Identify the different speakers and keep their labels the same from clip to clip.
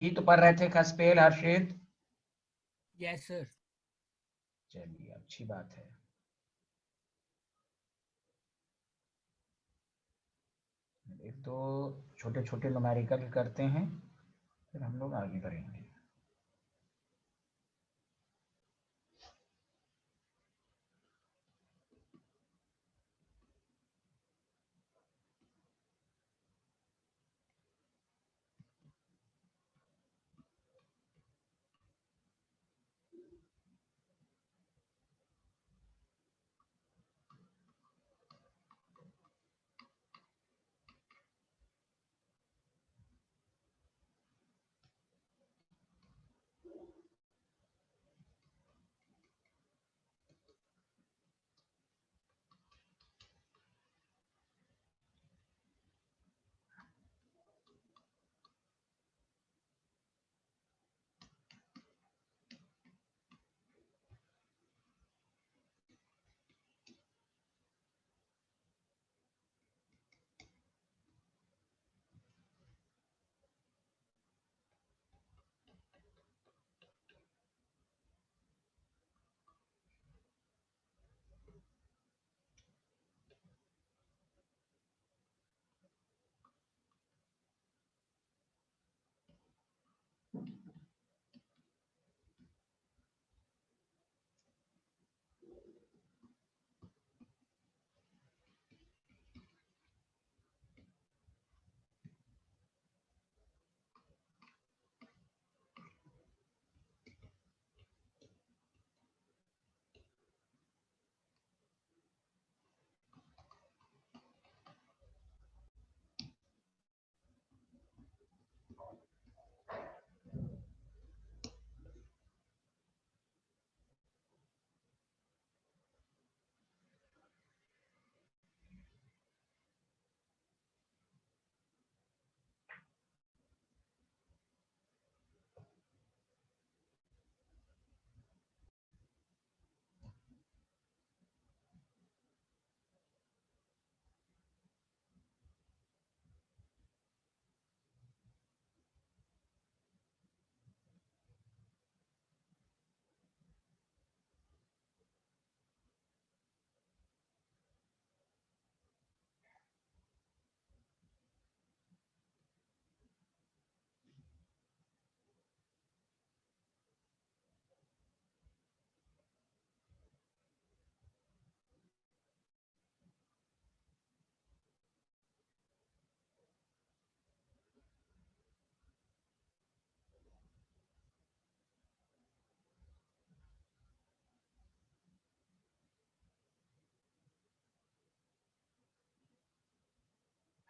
Speaker 1: ही तो पढ़ रहे थे खसपेल हर्षित?
Speaker 2: Yes sir.
Speaker 1: चलिए अच्छी बात है। एक तो छोटे छोटे न्यूमेरिकल करते हैं, फिर हम लोग आगे बढ़ेंगे।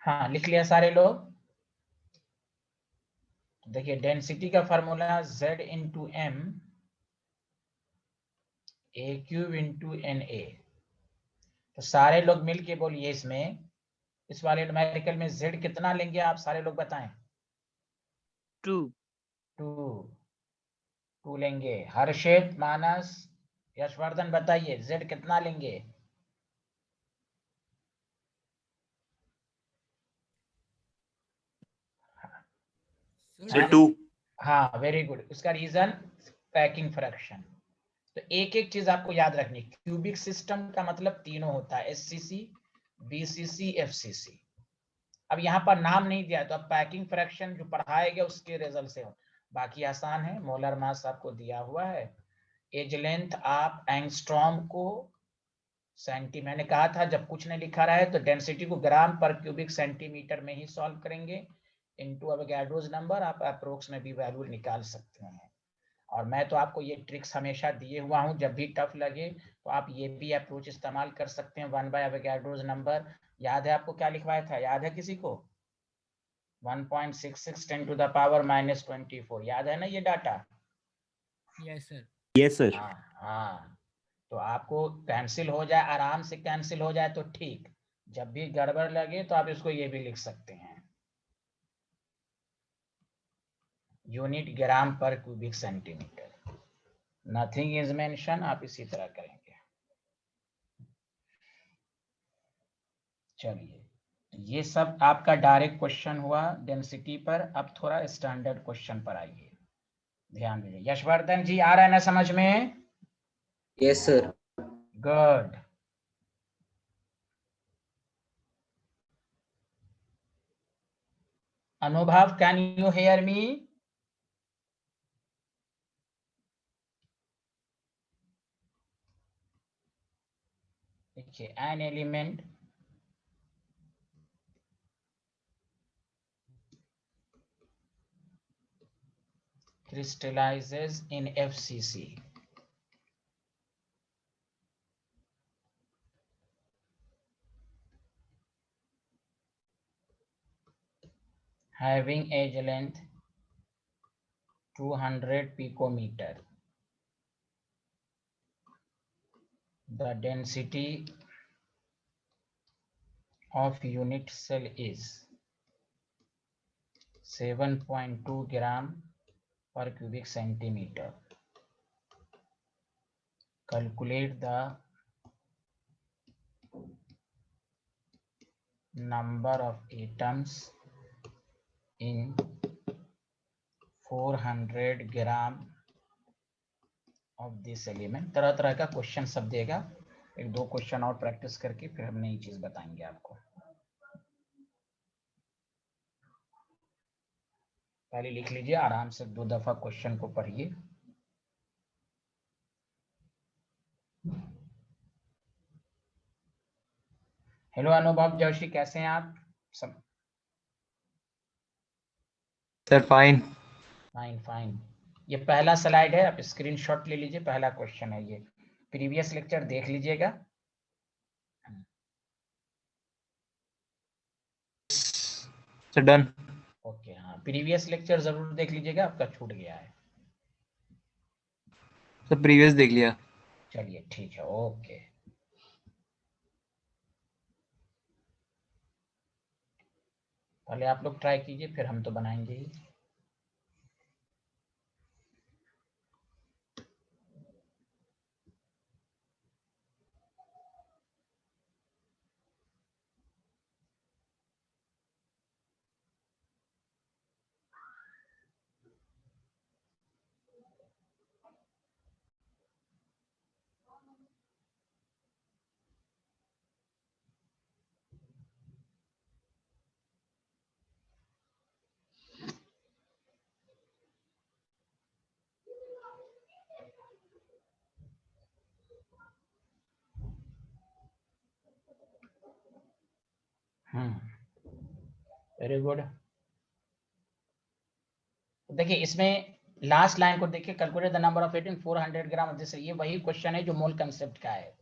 Speaker 1: हाँ लिख लिया सारे लोग? देखिए डेंसिटी का formula Z into M A cube into N A. तो सारे लोग मिलके बोलिए इसमें, इस वाले न्यूमेरिकल में Z कितना लेंगे आप सारे लोग बताएं।
Speaker 2: 2
Speaker 1: 2 लेंगे। हर्षित, मानस, यशवर्धन बताइए Z कितना लेंगे?
Speaker 2: सर
Speaker 3: 2।
Speaker 1: हाँ वेरी गुड। उसका रीजन पैकिंग फ्रैक्शन। तो एक एक चीज आपको याद रखनी, क्यूबिक सिस्टम का मतलब तीनों होता है, एससीसी, बीसीसी, एफसीसी। अब यहाँ पर नाम नहीं दिया तो अब पैकिंग फ्रैक्शन जो पढ़ाया गया उसके रिजल्ट से हो, बाकी आसान है। मोलर मास आपको दिया हुआ है। एज लेंथ आप एंगस्ट्रॉम को मैंने कहा था जब कुछ नहीं लिखा रहा है तो डेंसिटी को ग्राम पर क्यूबिक सेंटीमीटर में ही सॉल्व करेंगे, इनटू अवोगाड्रोस नंबर आप अप्रोक्स में भी वैल्यू निकाल सकते हैं। और मैं तो आपको ये ट्रिक्स हमेशा दिए हुआ हूं, जब भी टफ लगे तो आप ये भी अप्रोच इस्तेमाल कर सकते हैं। 1/अवोगाड्रोस नंबर याद है आपको क्या लिखवाया था, याद है किसी को? 1.66 10 टू द पावर -24, याद है ना ये data?
Speaker 2: Yes sir.
Speaker 3: Yes sir.
Speaker 1: हाँ तो आपको कैंसिल हो जाए, आराम से कैंसिल हो जाए तो ठीक, जब भी गड़बड़ लगे तो आप इसको ये भी लिख सकते हैं, यूनिट ग्राम पर cubic centimetre. Nothing is mention, आप इसी तरह करेंगे। चलिए ये सब आपका डायरेक्ट क्वेश्चन हुआ डेंसिटी पर। अब थोड़ा स्टैंडर्ड क्वेश्चन पर आइए, ध्यान दीजिए। यशवर्धन जी आ रहा है ना समझ में?
Speaker 3: Yes sir.
Speaker 1: गुड। अनुभव, कैन यू हेयर मी? देखिए, an element crystallizes in FCC. Having edge length 200 picometer. The density of unit cell is 7.2 gram per cubic centimeter. Calculate the number of atoms in 400 gram of this element. तरह तरह का question सब देगा। एक दो question और practice करके फिर हम नई चीज बताएंगे आपको। पहले लिख लीजिए आराम से, 2 दफा क्वेश्चन को पढ़िए। हेलो अनुभव जोशी, कैसे हैं आप सब?
Speaker 3: Sir fine.
Speaker 1: Fine fine. ये पहला स्लाइड है, आप स्क्रीनशॉट ले लीजिए। पहला क्वेश्चन है ये, प्रीवियस लेक्चर देख लीजिएगा।
Speaker 3: Sir done.
Speaker 1: ओके, हाँ प्रीवियस लेक्चर जरूर देख लीजिएगा, आपका छूट गया है।
Speaker 3: सर प्रीवियस देख लिया।
Speaker 1: चलिए ठीक है, ओके। पहले आप लोग ट्राई कीजिए, फिर हम तो बनाएंगे ही। Very good. देखिए इसमें लास्ट लाइन को देखिए, calculate the number of atom 400 ग्राम। जैसे ये वही क्वेश्चन है जो मोल कंसेप्ट का है।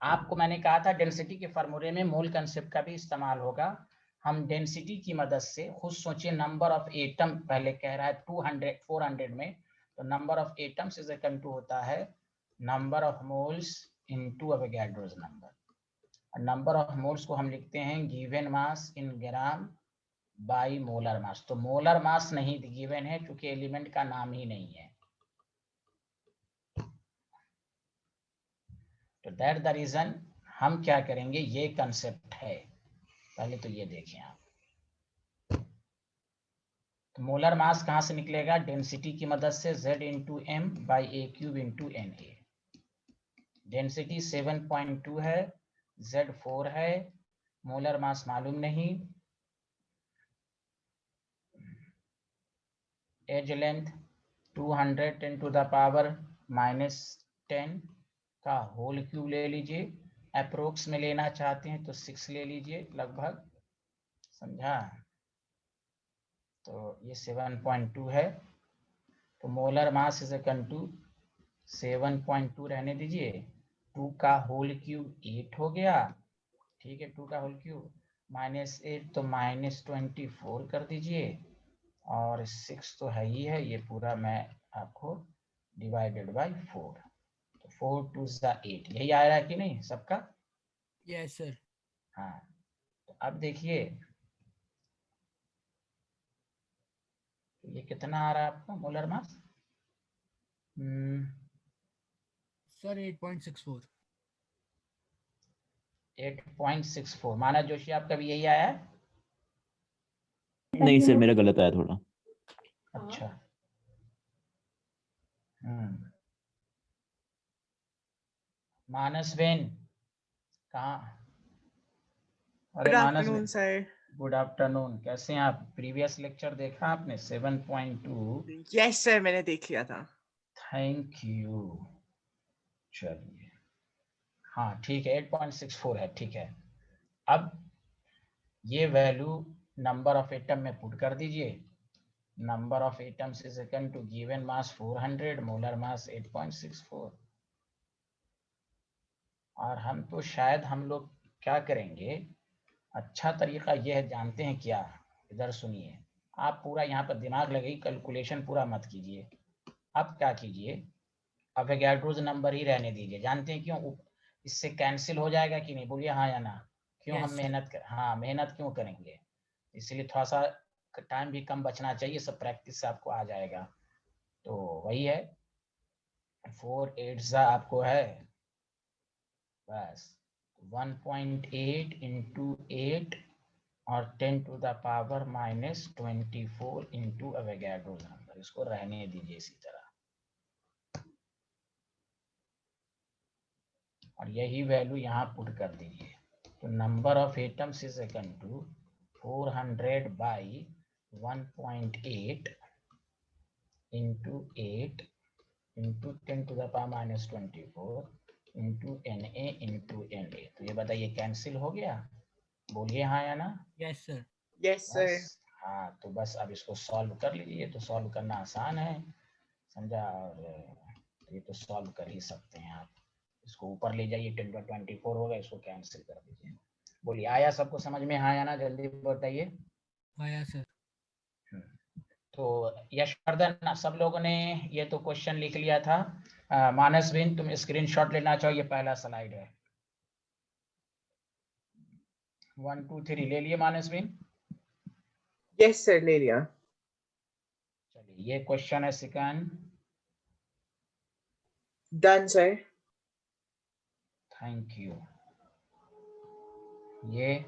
Speaker 1: आपको मैंने कहा था डेंसिटी के फॉर्मूले में मोल कंसेप्ट का भी इस्तेमाल होगा। हम डेंसिटी की मदद से खुद सोचिए, नंबर ऑफ एटम पहले कह रहा है 200 400 में, तो number of atoms is equal to होता है number of moles into Avogadro's number. Number of moles को हम लिखते हैं given mass in gram by molar mass. तो मोलर मास नहीं गिवन है क्योंकि एलिमेंट का नाम ही नहीं है। तो दैट द रीजन हम क्या करेंगे, ये कंसेप्ट है। पहले तो ये देखें आप, तो मोलर मास कहां से निकलेगा, डेंसिटी की मदद से, Z into M by A cube into N A. Density 7.2 है, Z 4 है, मोलर मास मालूम नहीं। Edge length 200 10 to the power -10 का होल क्यूब ले लीजिए। अप्रोक्स में लेना चाहते हैं तो 6 ले लीजिए लगभग, समझा? तो ये 7.2 है। तो molar mass is equal to 7.2 रहने दीजिए, 2 का होल क्यूब 8 हो गया। ठीक है, 2 का होल क्यूब -8 तो -24 कर दीजिए, और 6 तो है ही है, ये पूरा मैं आपको डिवाइडेड बाय 4। तो 4 2 8, यही आ रहा है कि नहीं सबका?
Speaker 2: Yes sir.
Speaker 1: हाँ, तो अब देखिए ये कितना आ रहा है आपका मोलर मास?
Speaker 2: सर 8.64।
Speaker 1: 8.64 मानस जोशी, आपका भी यही आया है?
Speaker 4: नहीं सर, मेरा गलत आया थोड़ा।
Speaker 1: अच्छा। मानस बेन कहाँ? अरे
Speaker 5: good
Speaker 1: Manas
Speaker 5: afternoon
Speaker 1: ben,
Speaker 5: sir.
Speaker 1: Good afternoon, कैसे हैं आप? प्रीवियस लेक्चर देखा आपने 7.2?
Speaker 5: यस सर, मैंने देख लिया था।
Speaker 1: Thank you. चलिए, हाँ ठीक है, 8.64 है, ठीक है। अब ये वैल्यू नंबर ऑफ एटम में पुट कर दीजिए। Number of atoms is equal to given mass 400, molar mass 8.64। और हम तो शायद हम लोग क्या करेंगे, अच्छा तरीका यह है, जानते हैं क्या? इधर सुनिए, आप पूरा यहाँ पर दिमाग लगाइए, कैलकुलेशन पूरा मत कीजिए। अब क्या कीजिए, अवोगाड्रोस नंबर ही रहने दीजिए। जानते हैं क्यों? इससे कैंसिल हो जाएगा कि नहीं, बोलिए हाँ या ना। क्यों
Speaker 2: Yes,
Speaker 1: हम
Speaker 2: sir.
Speaker 1: मेहनत कर, हाँ मेहनत क्यों करेंगे? इसलिए थोड़ा सा टाइम भी कम बचना चाहिए, सब प्रैक्टिस से आपको आ जाएगा। तो वही है, 4 8 आपको है बस 1.8 इंटू 8 और 10⁻⁻24 इंटू अवोगाड्रो नंबर। इसको रहने दीजिए इसी तरह, और यही वैल्यू यहाँ पुट कर दीजिए। तो number of atoms is equal to 400 by 1.8 into 8 into 10⁻⁻24 into Na into Na। तो ये बताइए कैंसिल हो गया? बोलिए हाँ या ना।
Speaker 2: Yes, sir.
Speaker 5: Yes sir.
Speaker 1: बस हाँ, तो बस अब इसको सॉल्व कर लीजिए। तो सॉल्व करना आसान है, समझा? और ये तो सॉल्व कर ही सकते हैं आप। इसको ऊपर ले जाइए, 10/24 होगा, इसको कैंसिल कर दीजिए। बोलिए आया सबको समझ में, हाँ या ना? जल्दी बताइए।
Speaker 2: Yes, sir.
Speaker 1: तो यशवर्धन, सब लोगों ने ये तो क्वेश्चन लिख लिया था। मानस बिन, तुम स्क्रीनशॉट लेना चाहो, ये पहला स्लाइड है। 1 2 3 ले लिए मानस बिन?
Speaker 5: यस सर, ले लिया।
Speaker 1: चलिए, ये क्वेश्चन है second.
Speaker 5: Done sir.
Speaker 1: Thank you. ये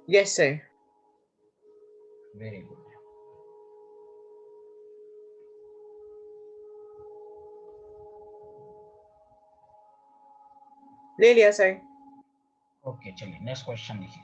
Speaker 5: यस सर।
Speaker 1: Very good.
Speaker 5: ले लिया सर।
Speaker 1: ओके, चलिए नेक्स्ट क्वेश्चन लिखिए।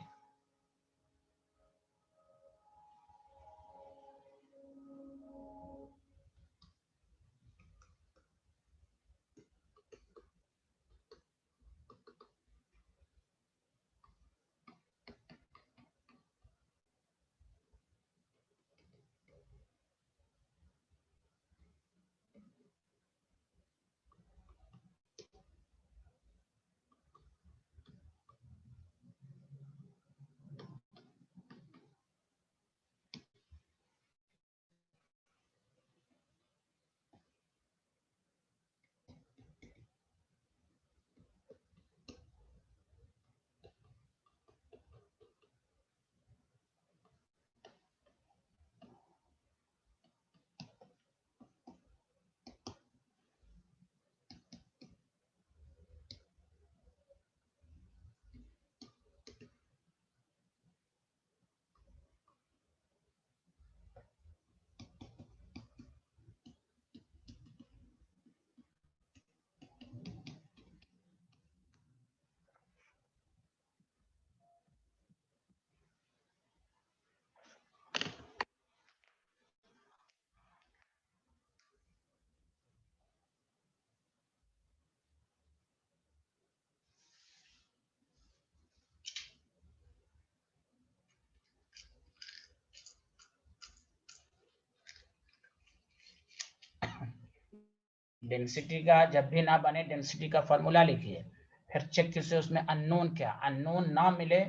Speaker 1: डेंसिटी का जब भी ना बने, डेंसिटी का फॉर्मूला लिखिए, फिर चेक कीजिए उसमें अननोन क्या। अननोन ना मिले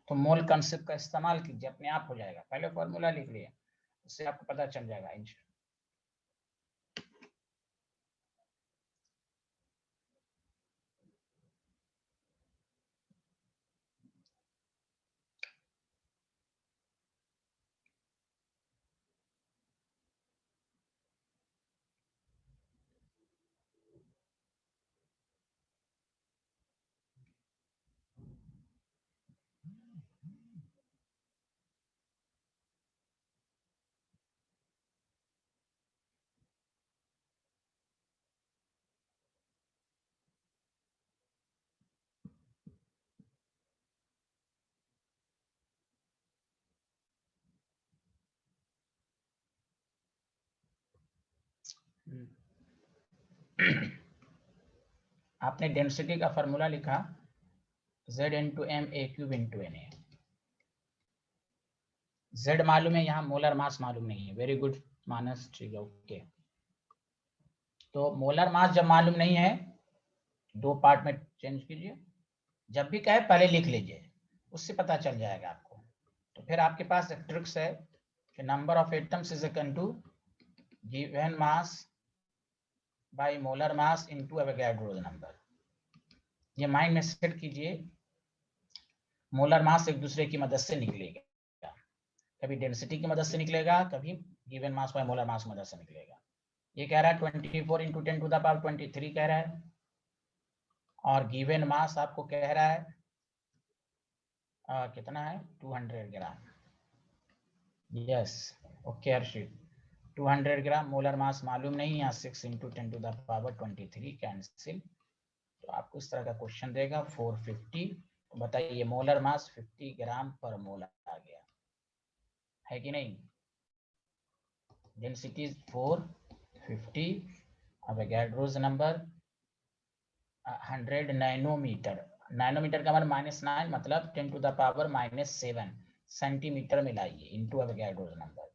Speaker 1: तो मोल कंसेप्ट का इस्तेमाल कीजिए, अपने आप हो जाएगा। पहले फॉर्मूला लिख लिए, उससे आपको पता चल जाएगा। आपने डेंसिटी का फॉर्मूला लिखा Z into M A cube into N A. Z मालूम है, यहाँ मोलर मास मालूम नहीं है। वेरी गुड मानस, ठीक है, ओके। तो मोलर मास जब मालूम नहीं है, दो पार्ट में चेंज कीजिए। जब भी कहे पहले लिख लीजिए, उससे पता चल जाएगा आपको। तो फिर आपके पास एक ट्रिक्स है कि number of atoms is equal to given mass by molar mass into Avogadro number. ये माइंड में सेट कीजिए। मोलर मास एक दूसरे की मदद से निकलेगा, कभी डेंसिटी की मदद से निकलेगा, कभी गिवन मास बाय मोलर मास की मदद से निकलेगा। ये कह रहा है 24 इंटू 10 टू द पावर 23 कह रहा है, और गिवन मास आपको कह रहा है कितना है, 200 gram. Yes, okay Harshit, 200 gram. Molar mass मालूम नहीं, यहाँ 6 into 10 to the power 23 cancel. तो आपको इस तरह का क्वेश्चन देगा 450। तो बताइए मोलर मास 50 ग्राम पर मोल आ गया है कि नहीं। Density 450, Avogadro's number 100 nanometre. Nanometre का मतलब -9, मतलब 10 टू द पावर -7 सेंटीमीटर मिलाइए इंटू एवोगाड्रोस नंबर।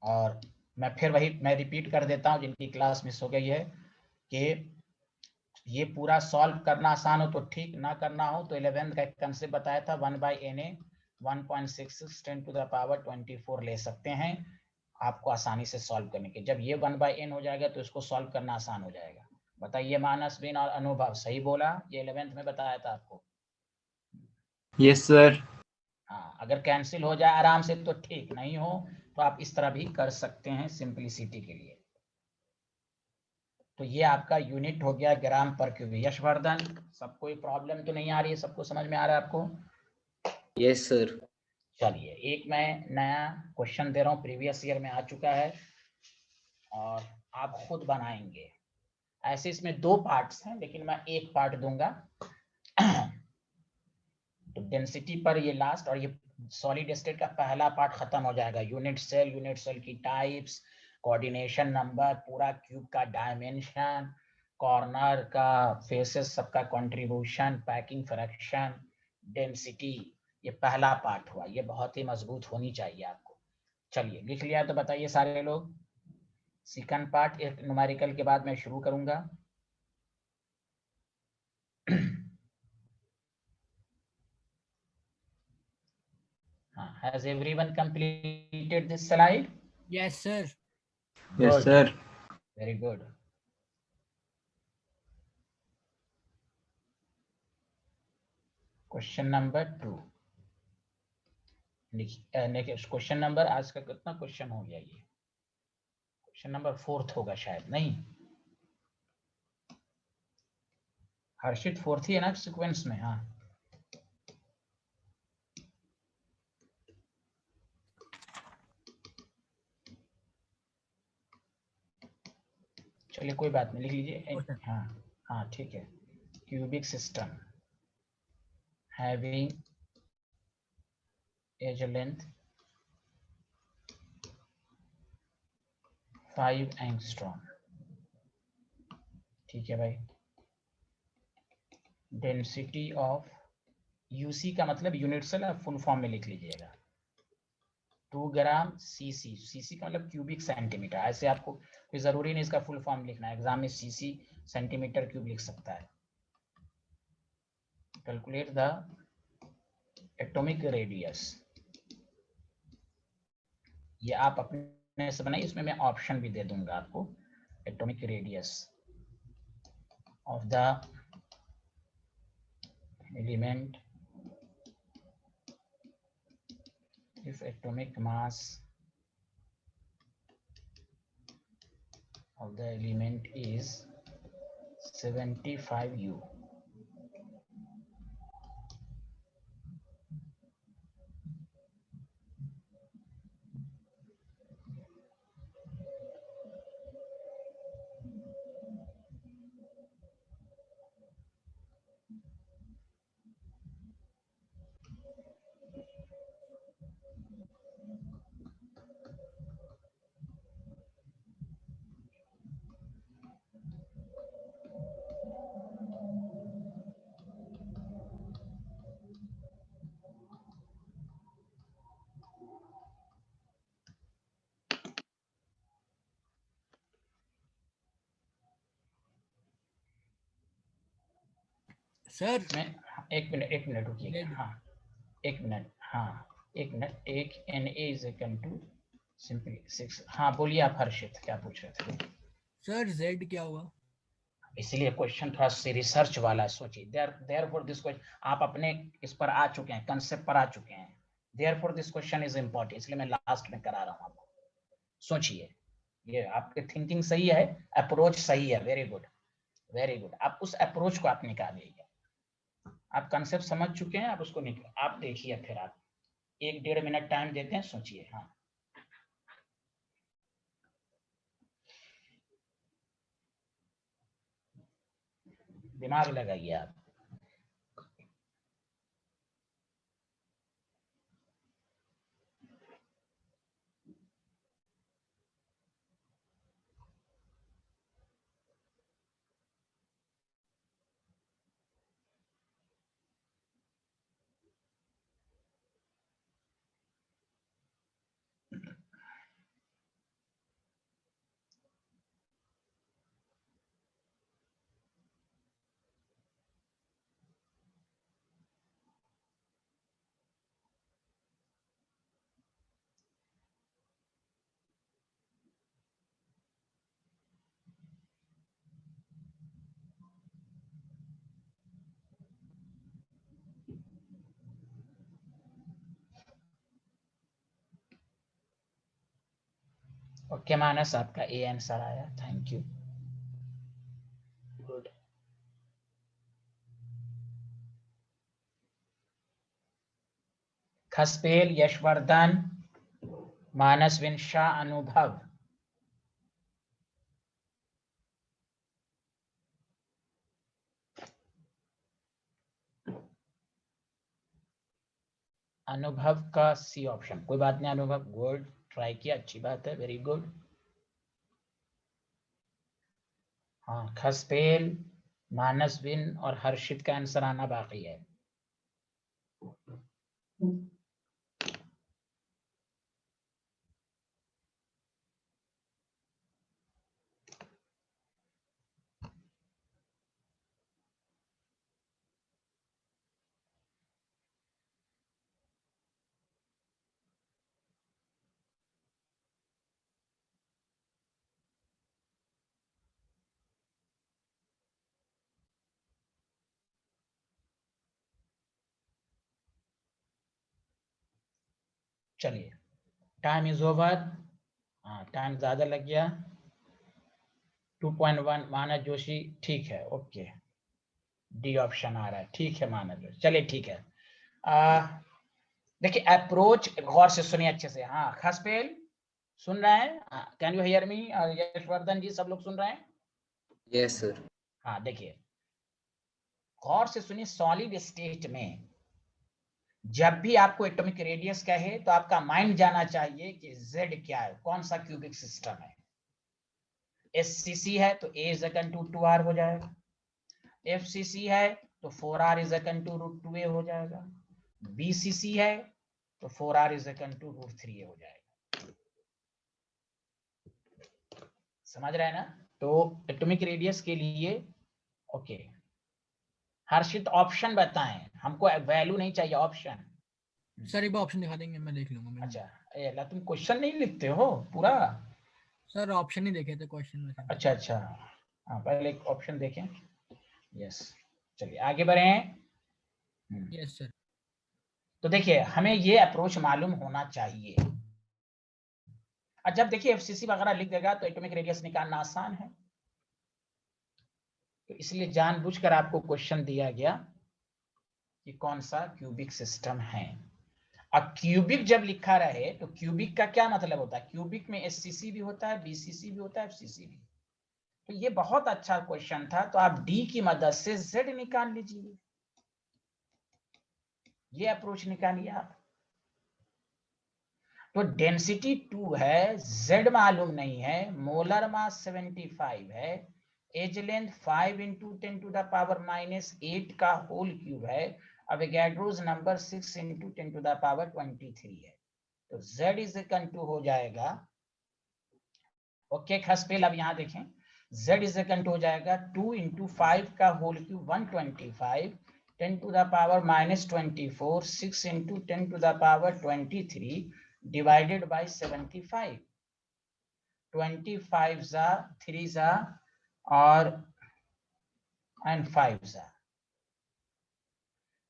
Speaker 1: और मैं रिपीट कर देता हूँ जिनकी क्लास मिस हो गई है, कि ये पूरा सॉल्व करना आसान हो तो ठीक, ना करना हो तो 11th का एक कंसेप्ट बताया था 1/na 1.66 10 टू द पावर 24 ले सकते हैं आपको आसानी से सॉल्व करने के। जब ये 1/n हो जाएगा तो इसको सॉल्व करना आसान हो जाएगा। बताइए मानस, बिन और अनुभव सही बोला? ये 11th में बताया था आपको।
Speaker 3: Yes sir.
Speaker 1: हाँ, अगर कैंसिल हो जाए आराम से तो ठीक, नहीं हो तो आप इस तरह भी कर सकते हैं सिंपलिसिटी के लिए। तो ये आपका यूनिट हो गया ग्राम पर क्यूब। यशवर्धन, सब कोई प्रॉब्लम तो नहीं आ रही है? सबको समझ में आ रहा है आपको?
Speaker 3: Yes sir.
Speaker 1: चलिए, एक मैं नया क्वेश्चन दे रहा हूँ, प्रीवियस ईयर में आ चुका है और आप खुद बनाएंगे। ऐसे इसमें दो पार्ट्स हैं लेकिन मैं एक पार्ट दूंगा। तो डेंसिटी पर ये लास्ट, और ये सॉलिड स्टेट का पहला पार्ट खत्म हो जाएगा। यूनिट सेल की टाइप्स, कोऑर्डिनेशन नंबर, पूरा क्यूब का डायमेंशन, कॉर्नर का फेसेस, सबका कंट्रीब्यूशन, पैकिंग फ्रैक्शन, डेंसिटी, ये पहला पार्ट हुआ। ये बहुत ही मजबूत होनी चाहिए आपको। चलिए लिख लिया तो बताइए सारे लोग। सेकंड पार्ट एक न्यूमेरिकल के बाद मैं शुरू करूंगा। Has everyone completed this slide?
Speaker 2: Yes, sir.
Speaker 3: Yes
Speaker 1: Good.
Speaker 3: Sir.
Speaker 1: Very good. Question number 2 next question number, आज का कितना क्वेश्चन हो गया? ये क्वेश्चन नंबर 4 होगा शायद, नहीं हर्षित? 4 ही है ना सीक्वेंस में? हाँ, चलिए कोई बात नहीं, लिख लीजिए।
Speaker 2: Okay.
Speaker 1: हाँ हाँ ठीक है। Cubic system having edge length 5 angstrom. ठीक है भाई। डेंसिटी ऑफ, यूसी का मतलब यूनिट सेल, आप फुल फॉर्म में लिख लीजिएगा, 2 ग्राम सीसी। सीसी का मतलब क्यूबिक सेंटीमीटर। ऐसे आपको कोई जरूरी नहीं इसका फुल फॉर्म लिखना है, एग्जाम में सीसी सेंटीमीटर क्यूब लिख सकता है। कैलकुलेट द एटॉमिक रेडियस, ये आप अपने से बनाइए, इसमें मैं ऑप्शन भी दे दूंगा आपको। Atomic radius of the element if atomic mass of the element is 75 U.
Speaker 2: Sir
Speaker 1: मैं एक मिनट रुकिएगा।
Speaker 2: Z।
Speaker 1: हाँ एक मिनट, हाँ एक मिनट, एक Na is equal to simply 6। हाँ बोलिए आप हर्षित, क्या पूछ रहे थे?
Speaker 2: सर Z क्या होगा?
Speaker 1: इसीलिए क्वेश्चन थोड़ा सी रिसर्च वाला है, सोचिए। देयरफॉर दिस क्वेश्चन, आप अपने इस पर आ चुके हैं, कंसेप्ट पर आ चुके हैं। Therefore this question is important, इसलिए मैं लास्ट में करा रहा हूँ आपको। सोचिए, ये आपकी थिंकिंग सही है, अप्रोच सही है, वेरी गुड वेरी गुड। आप उस अप्रोच को आप निकालिए, आप कंसेप्ट समझ चुके हैं, आप उसको निकाल, आप देखिए। फिर आप 1-1.5 मिनट टाइम देते हैं, सोचिए। हाँ दिमाग लगाइए आप। ओके मानस, आपका ए आंसर आया, थैंक यू, गुड। खसपेल, यशवर्धन, मानस, विंशा, अनुभव। अनुभव का सी ऑप्शन, कोई बात नहीं अनुभव, गुड, ट्राई किया, अच्छी बात है, वेरी गुड। हाँ खसपेल, मानसविन और हर्षित का आंसर आना बाकी है। चलिए, टाइम इज ओवर। हाँ टाइम ज्यादा लग गया। 2.1 मानस जोशी, ठीक है, ओके। डी ऑप्शन आ रहा है, ठीक है मानस जोशी, चलिए ठीक है। देखिए अप्रोच गौर से सुनिए अच्छे से। हाँ खसपेल सुन रहे हैं? Can you hear me? और यशवर्धन जी, सब लोग सुन रहे हैं?
Speaker 3: Yes, sir.
Speaker 1: हाँ देखिए, गौर से सुनिए। सॉलिड स्टेट में जब भी आपको एटॉमिक रेडियस कहे तो आपका माइंड जाना चाहिए कि Z क्या है, कौन सा क्यूबिक सिस्टम है। SCC है तो A is equal to 2R हो जाएगा। FCC है तो 4R is equal to √2A हो जाएगा। BCC है तो 4R is equal to √3A हो जाएगा। समझ रहे हैं ना? तो एटॉमिक रेडियस के लिए ओके। हर्षित ऑप्शन बताएं, हमको वैल्यू नहीं चाहिए, ऑप्शन।
Speaker 2: सर एक बार ऑप्शन दिखा देंगे, मैं देख लूंगा।
Speaker 1: अच्छा अल्लाह, तुम क्वेश्चन नहीं लिखते हो पूरा?
Speaker 2: सर ऑप्शन ही देखे थे क्वेश्चन में से।
Speaker 1: अच्छा अच्छा, हाँ पहले एक ऑप्शन देखें। यस, चलिए आगे बढ़े हैं।
Speaker 2: Yes sir.
Speaker 1: तो देखिए हमें ये अप्रोच मालूम होना चाहिए। और जब देखिए FCC वगैरह लिख देगा तो एटॉमिक रेडियस निकालना आसान है। तो इसलिए जानबूझकर आपको क्वेश्चन दिया गया कि कौन सा क्यूबिक सिस्टम है। अब क्यूबिक जब लिखा रहे तो क्यूबिक का क्या मतलब होता है? क्यूबिक में SCC भी होता है, BCC भी होता है, FCC भी। तो ये बहुत अच्छा क्वेश्चन था, तो आप डी की मदद से Z निकाल लीजिए। ये अप्रोच निकालिए आप। तो डेंसिटी 2 है, Z मालूम नहीं है, मोलर मास 75 है, एज लेंथ 5 × 10⁻⁻8 का होल क्यूब है, अवोगाड्रोस नंबर 6 × 10⁻23 है। तो Z इज इक्वल टू हो जाएगा, ओके खसपेल अब यहां देखें, Z इज इक्वल टू हो जाएगा 2 × 5 का whole cube 125 10 to the power minus 24, 6 into 10 to the power 23 divided by 75. 25 za, 3 za और and 5 za.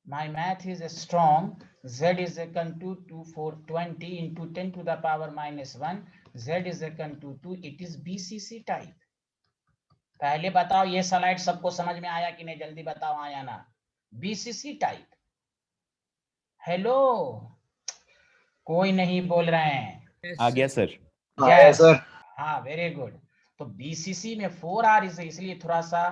Speaker 1: My math is strong. Z is equal to 2 4 20 into 10 to the power minus 1. Z is equal to 2. It is BCC type. पहले बताओ ये slide सबको समझ में आया कि नहीं, जल्दी बताओ आया ना। BCC type. हेलो, कोई नहीं बोल रहे हैं।
Speaker 2: आ गया
Speaker 4: सर।
Speaker 1: Yes. हाँ, वेरी गुड। तो BCC में 4R इसलिए थोड़ा सा,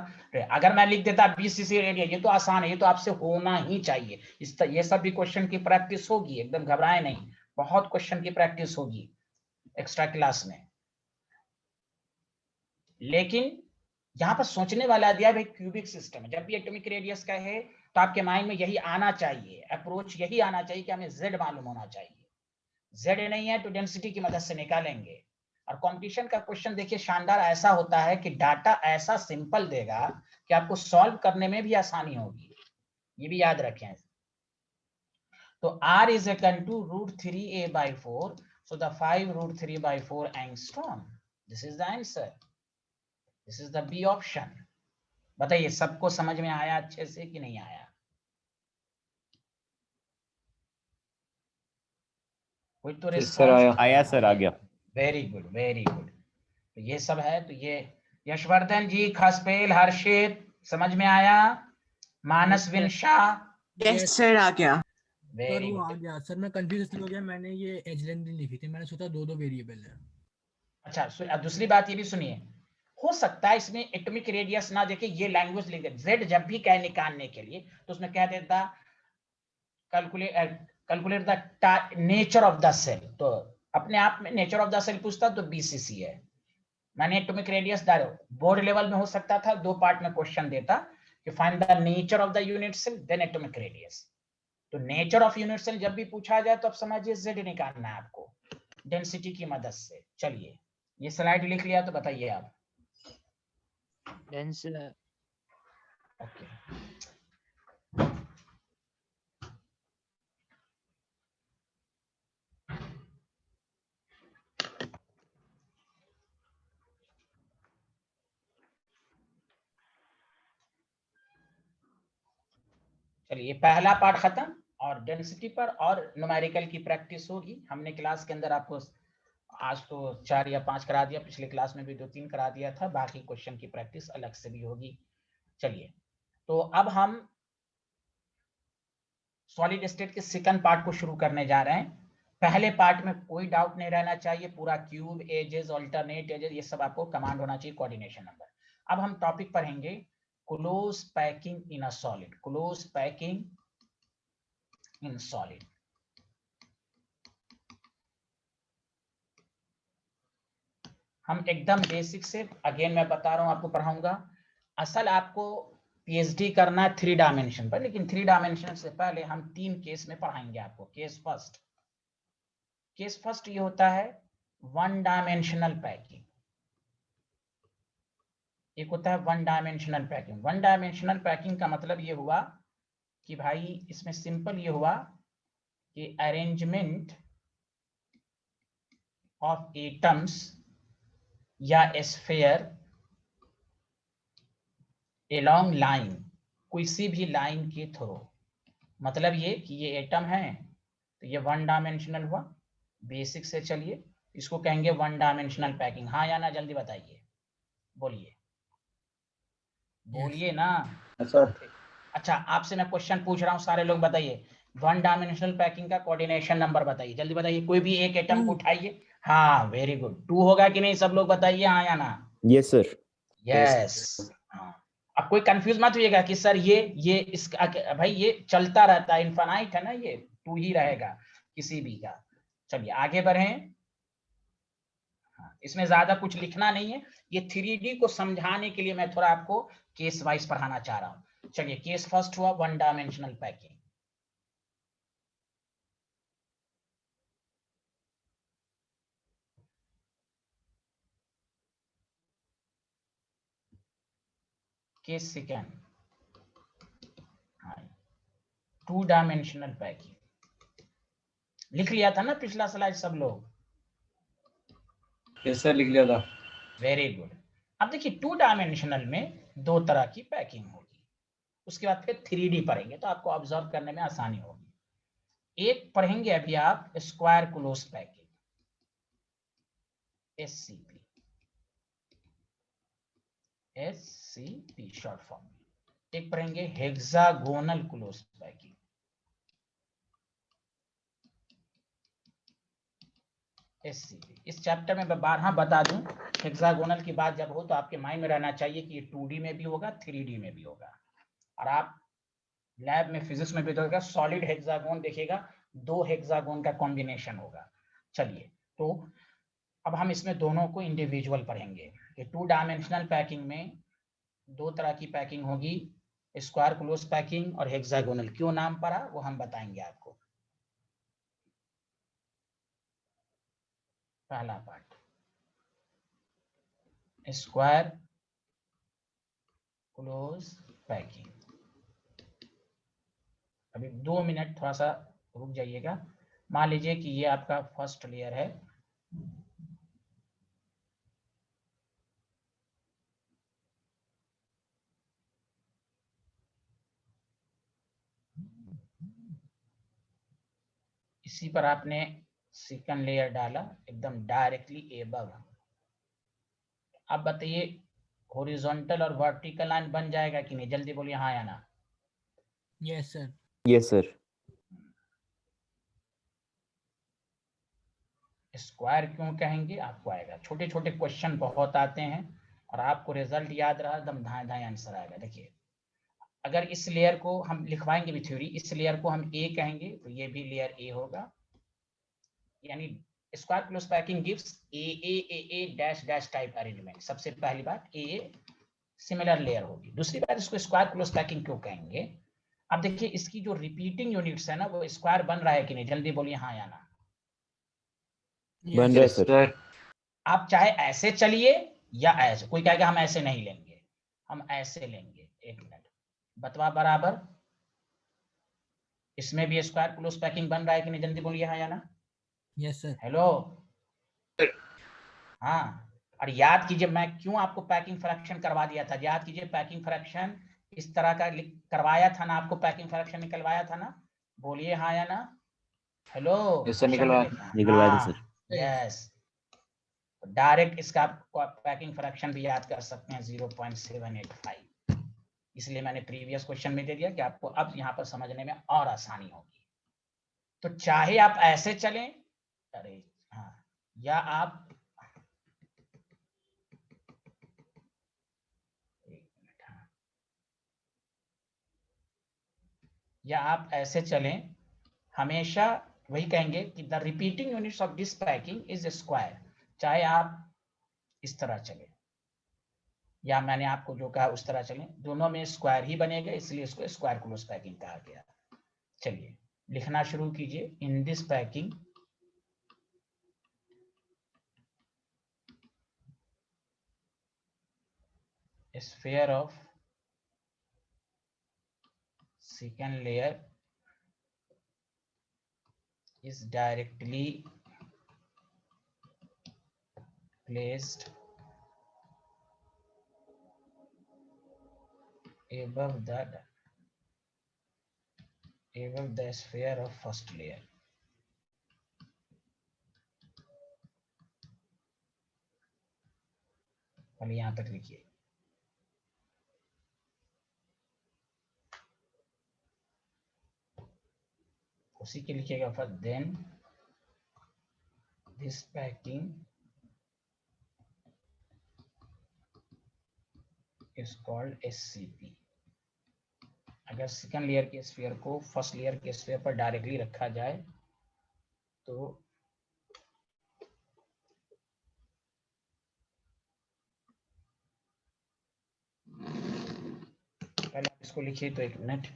Speaker 1: अगर मैं लिख देता BCC एरिया, ये तो आसान है, ये तो आपसे होना ही चाहिए। ये सब भी क्वेश्चन की प्रैक्टिस होगी, एकदम घबराए नहीं, बहुत क्वेश्चन की प्रैक्टिस होगी एक्स्ट्रा क्लास में। लेकिन यहाँ पर सोचने वाला दिया भाई क्यूबिक सिस्टम है, जब भी एटॉमिक रेडियस का है तो आपके माइंड में यही आना चाहिए, अप्रोच यही आना चाहिए कि हमें Z मालूम होना चाहिए। Z नहीं है तो डेंसिटी की मदद से निकालेंगे। और कंपटीशन का क्वेश्चन देखिए शानदार ऐसा होता है कि डाटा ऐसा सिंपल देगा कि आपको सॉल्व करने में भी आसानी होगी, ये भी याद रखें। तो R is equal to √3a/4, so the 5√3/4 angstrom. This is the answer. This is the B option. बताइए सबको समझ में आया अच्छे से कि नहीं आया? कोई तो रिस्पॉन्स
Speaker 4: आया सर, आ गया।
Speaker 1: Very good, very good. तो ये सब है, तो ये यशवर्धन जी, खसपेल, हर्षित, समझ में आया? मानस विंशा,
Speaker 5: Yes, sir, आ गया।
Speaker 2: सर
Speaker 1: वेरी
Speaker 2: वो आ
Speaker 1: गुड।
Speaker 2: गया सर, मैं कंफ्यूज इसलिए हो गया, मैंने ये एज लेंथ नहीं लिखी थी, मैंने सोचा दो वेरिएबल है।
Speaker 1: अच्छा, अब दूसरी बात ये भी सुनिए, हो सकता है इसमें एटॉमिक रेडियस ना देखे, ये लैंग्वेज लिख दे, Z जब भी कहे निकालने के लिए तो उसमें कह देता calculate the nature of the cell, तो अपने आप में नेचर ऑफ द सेल पूछता तो BCC है। मैंने एटॉमिक रेडियस डालो, बोर्ड लेवल में हो सकता था 2 पार्ट में क्वेश्चन देता कि find the nature of the unit cell then atomic radius. तो नेचर ऑफ यूनिट सेल जब भी पूछा जाए तो अब समझिए Z निकालना है आपको डेंसिटी की मदद से। चलिए ये स्लाइड लिख लिया तो बताइए आप। ओके, चलिए पहला पार्ट खत्म और डेंसिटी पर और न्यूमेरिकल की प्रैक्टिस होगी। हमने क्लास के अंदर आपको आज तो 4 या 5 करा दिया, पिछले क्लास में भी 2-3 करा दिया था, बाकी क्वेश्चन की प्रैक्टिस अलग से भी होगी। चलिए तो अब हम सॉलिड स्टेट के सेकंड पार्ट को शुरू करने जा रहे हैं। पहले पार्ट में कोई डाउट नहीं रहना चाहिए, पूरा क्यूब, एजेस, अल्टरनेट एजेस, ये सब आपको कमांड होना चाहिए, कोऑर्डिनेशन नंबर। अब हम टॉपिक पढ़ेंगे close packing in a solid, close packing in solid. हम एकदम बेसिक से, अगेन मैं बता रहा हूं, आपको पढ़ाऊंगा। असल आपको PhD करना है 3 डायमेंशन पर, लेकिन 3 डायमेंशन से पहले हम 3 केस में पढ़ाएंगे आपको। केस फर्स्ट ये होता है 1 डायमेंशनल पैकिंग। एक होता है 1 डायमेंशनल पैकिंग। 1 डायमेंशनल पैकिंग का मतलब ये हुआ कि भाई इसमें सिंपल ये हुआ कि अरेंजमेंट ऑफ एटम्स या स्फीयर एलोंग लाइन, किसी भी लाइन के थ्रू। मतलब ये कि ये एटम है तो ये 1 डायमेंशनल हुआ। बेसिक से चलिए इसको कहेंगे 1 डायमेंशनल पैकिंग। हाँ या ना, जल्दी बताइए, बोलिए बोलिए ना। अच्छा, आपसे मैं क्वेश्चन पूछ रहा हूँ, सारे लोग बताइए 1 डायमेंशनल पैकिंग का कोऑर्डिनेशन नंबर बताइए, जल्दी बताइए। कोई भी एक एटम को उठाइए। हाँ वेरी गुड, 2 होगा कि नहीं, सब लोग बताइए हाँ या ना।
Speaker 4: Yes sir.
Speaker 1: यस। हाँ, अब कोई कंफ्यूज मत होइएगा कि सर ये इसका, भाई ये चलता रहता है, इनफाइनाइट है ना, ये 2 ही रहेगा किसी भी का। चलिए आगे बढ़ें। हाँ, इसमें ज्यादा कुछ लिखना नहीं है, ये 3D को समझाने के लिए मैं थोड़ा आपको केस वाइज पढ़ाना चाह रहा हूँ। चलिए केस फर्स्ट हुआ 1 डायमेंशनल पैकिंग। केस सेकेंड, हाँ टू डायमेंशनल पैकिंग। लिख लिया था ना पिछला स्लाइड सब लोग?
Speaker 3: यस सर, लिख लिया था।
Speaker 1: Very good. अब देखिए टू डायमेंशनल में दो तरह की पैकिंग होगी, उसके बाद फिर 3D पढ़ेंगे तो आपको ऑब्जर्व करने में आसानी होगी। एक पढ़ेंगे अभी आप square close packing, SCP, SCP short form में। एक पढ़ेंगे हेक्सागोनल क्लोज पैकिंग, SCP। इस चैप्टर में मैं 12 बता दूं, हेक्सागोनल की बात जब हो तो आपके माइंड में रहना चाहिए कि ये 2D में भी होगा, 3D में भी होगा। और आप लैब में फिजिक्स में भी देखिएगा सॉलिड हेक्सागोन देखिएगा, 2 हेक्सागोन का कॉम्बिनेशन होगा। चलिए तो अब हम इसमें दोनों को इंडिविजुअल पढ़ेंगे कि टू डायमेंशनल पैकिंग में दो तरह की पैकिंग होगी, स्क्वायर क्लोज पैकिंग और हेक्सागोनल। क्यों नाम पड़ा वो हम बताएंगे आपको। पहला पार्ट स्क्वायर क्लोज पैकिंग। अभी 2 मिनट थोड़ा सा रुक जाइएगा। मान लीजिए कि ये आपका फर्स्ट लेयर है, इसी पर आपने सेकंड लेयर डाला एकदम डायरेक्टली एबव। अब बताइए हॉरिजॉन्टल और वर्टिकल लाइन बन जाएगा कि नहीं? जल्दी बोलिए हाँ या ना।
Speaker 2: Yes sir.
Speaker 3: Yes sir.
Speaker 1: Square क्यों कहेंगे आपको आएगा, छोटे छोटे क्वेश्चन बहुत आते हैं और आपको रिजल्ट याद रहा एकदम धाए धाए आंसर आएगा। देखिए अगर इस लेयर को हम लिखवाएंगे भी थ्योरी, इस लेयर को हम ए कहेंगे तो ये भी लेयर ए होगा, यानी स्क्वायर क्लोज पैकिंग गिव्स ए डैश डैश टाइप अरेंजमेंट। सबसे पहली बात ए सिमिलर लेयर होगी। दूसरी बात इसको स्क्वायर क्लोज पैकिंग क्यों कहेंगे? अब देखिए इसकी जो रिपीटिंग यूनिट्स है ना वो स्क्वायर बन रहा है कि नहीं? जल्दी बोलिए हाँ या ना।
Speaker 3: बन रहा है सर।
Speaker 1: आप चाहे ऐसे चलिए या ऐसे, कोई कहेगा हम ऐसे नहीं लेंगे, हम ऐसे लेंगे। एक मिनट बतवा बराबर, इसमें भी स्क्वायर क्लोज पैकिंग बन रहा है कि नहीं? जल्दी बोलिए हाँ या ना।
Speaker 2: Yes sir.
Speaker 1: हेलो हाँ। और याद कीजिए मैं क्यों आपको पैकिंग फ्रैक्शन करवा दिया था, याद कीजिए पैकिंग फ्रैक्शन इस तरह का करवाया था ना आपको, पैकिंग फ्रैक्शन निकलवाया था ना। बोलिए हाँ या ना। हेलो
Speaker 3: यस सर, निकलवाया था सर।
Speaker 1: हाँ यस। डायरेक्ट इसका पैकिंग फ्रैक्शन भी याद कर सकते हैं 0.785। इसलिए मैंने प्रीवियस क्वेश्चन में दे दिया कि आपको अब यहाँ पर समझने में और आसानी होगी। तो चाहे आप ऐसे चलें, अरे हाँ, या आप या आप ऐसे चलें, हमेशा वही कहेंगे कि the repeating units of this packing is square. चाहे आप इस तरह चले या मैंने आपको जो कहा उस तरह चलें, दोनों में स्क्वायर ही बनेगा, इसलिए इसको स्क्वायर क्लोज पैकिंग कहा गया। चलिए लिखना शुरू कीजिए। In this packing sphere of second layer is directly placed above the sphere of first layer। पहले यहां तक लिखिए। उसी के लिखिएगा फिर then this packing is called SCP। अगर सेकंड लेयर के स्फीयर को फर्स्ट लेयर के स्फीयर पर डायरेक्टली रखा जाए तो पहले आप इसको लिखिए तो 1 मिनट।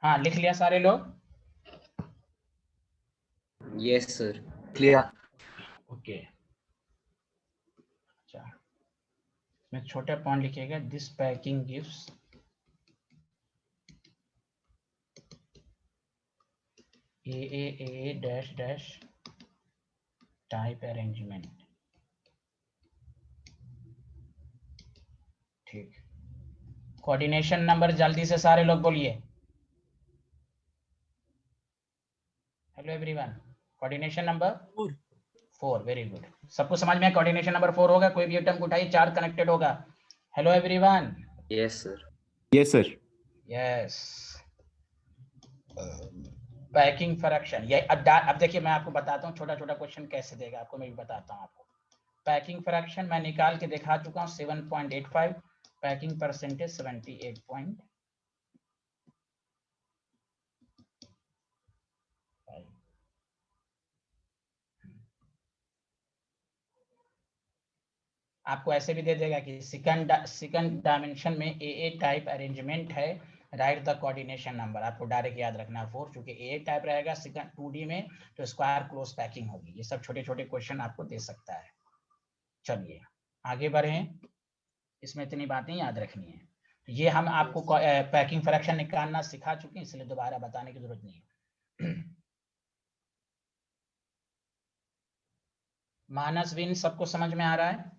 Speaker 1: हाँ लिख लिया सारे लोग?
Speaker 3: Yes sir. क्लियर।
Speaker 1: ओके अच्छा, मैं छोटा पॉइंट लिखिएगा, this packing gives A dash dash type arrangement. ठीक, कोऑर्डिनेशन नंबर जल्दी से सारे लोग बोलिए। Hello everyone, coordination number 4। Very good, सबको समझ में कोऑर्डिनेशन नंबर 4 होगा? कोई भी एटम उठाइए, चार्ज कनेक्टेड होगा। Hello everyone.
Speaker 3: Yes sir. Yes sir.
Speaker 1: Yes, packing fraction. ये अब देखिए मैं आपको बताता हूँ छोटा छोटा क्वेश्चन कैसे देगा आपको, मैं भी बताता हूँ आपको। पैकिंग फ्रैक्शन मैं निकाल के दिखा चुका हूँ 7.85, पैकिंग परसेंटेज 78.5। आपको ऐसे भी दे देगा कि सेकंड डायमेंशन में ए टाइप अरेंजमेंट है, राइट द कोऑर्डिनेशन नंबर। आपको डायरेक्ट याद रखना है 4, क्योंकि ए टाइप रहेगा सेकंड 2D में तो स्क्वायर क्लोज पैकिंग होगी। ये सब छोटे छोटे क्वेश्चन आपको दे सकता है। चलिए आगे बढ़ें, इसमें इतनी बातें याद रखनी है। ये हम आपको पैकिंग फ्रैक्शन निकालना सिखा चुके हैं, इसलिए दोबारा बताने की जरूरत नहीं है। मानस विन सबको समझ में आ रहा है?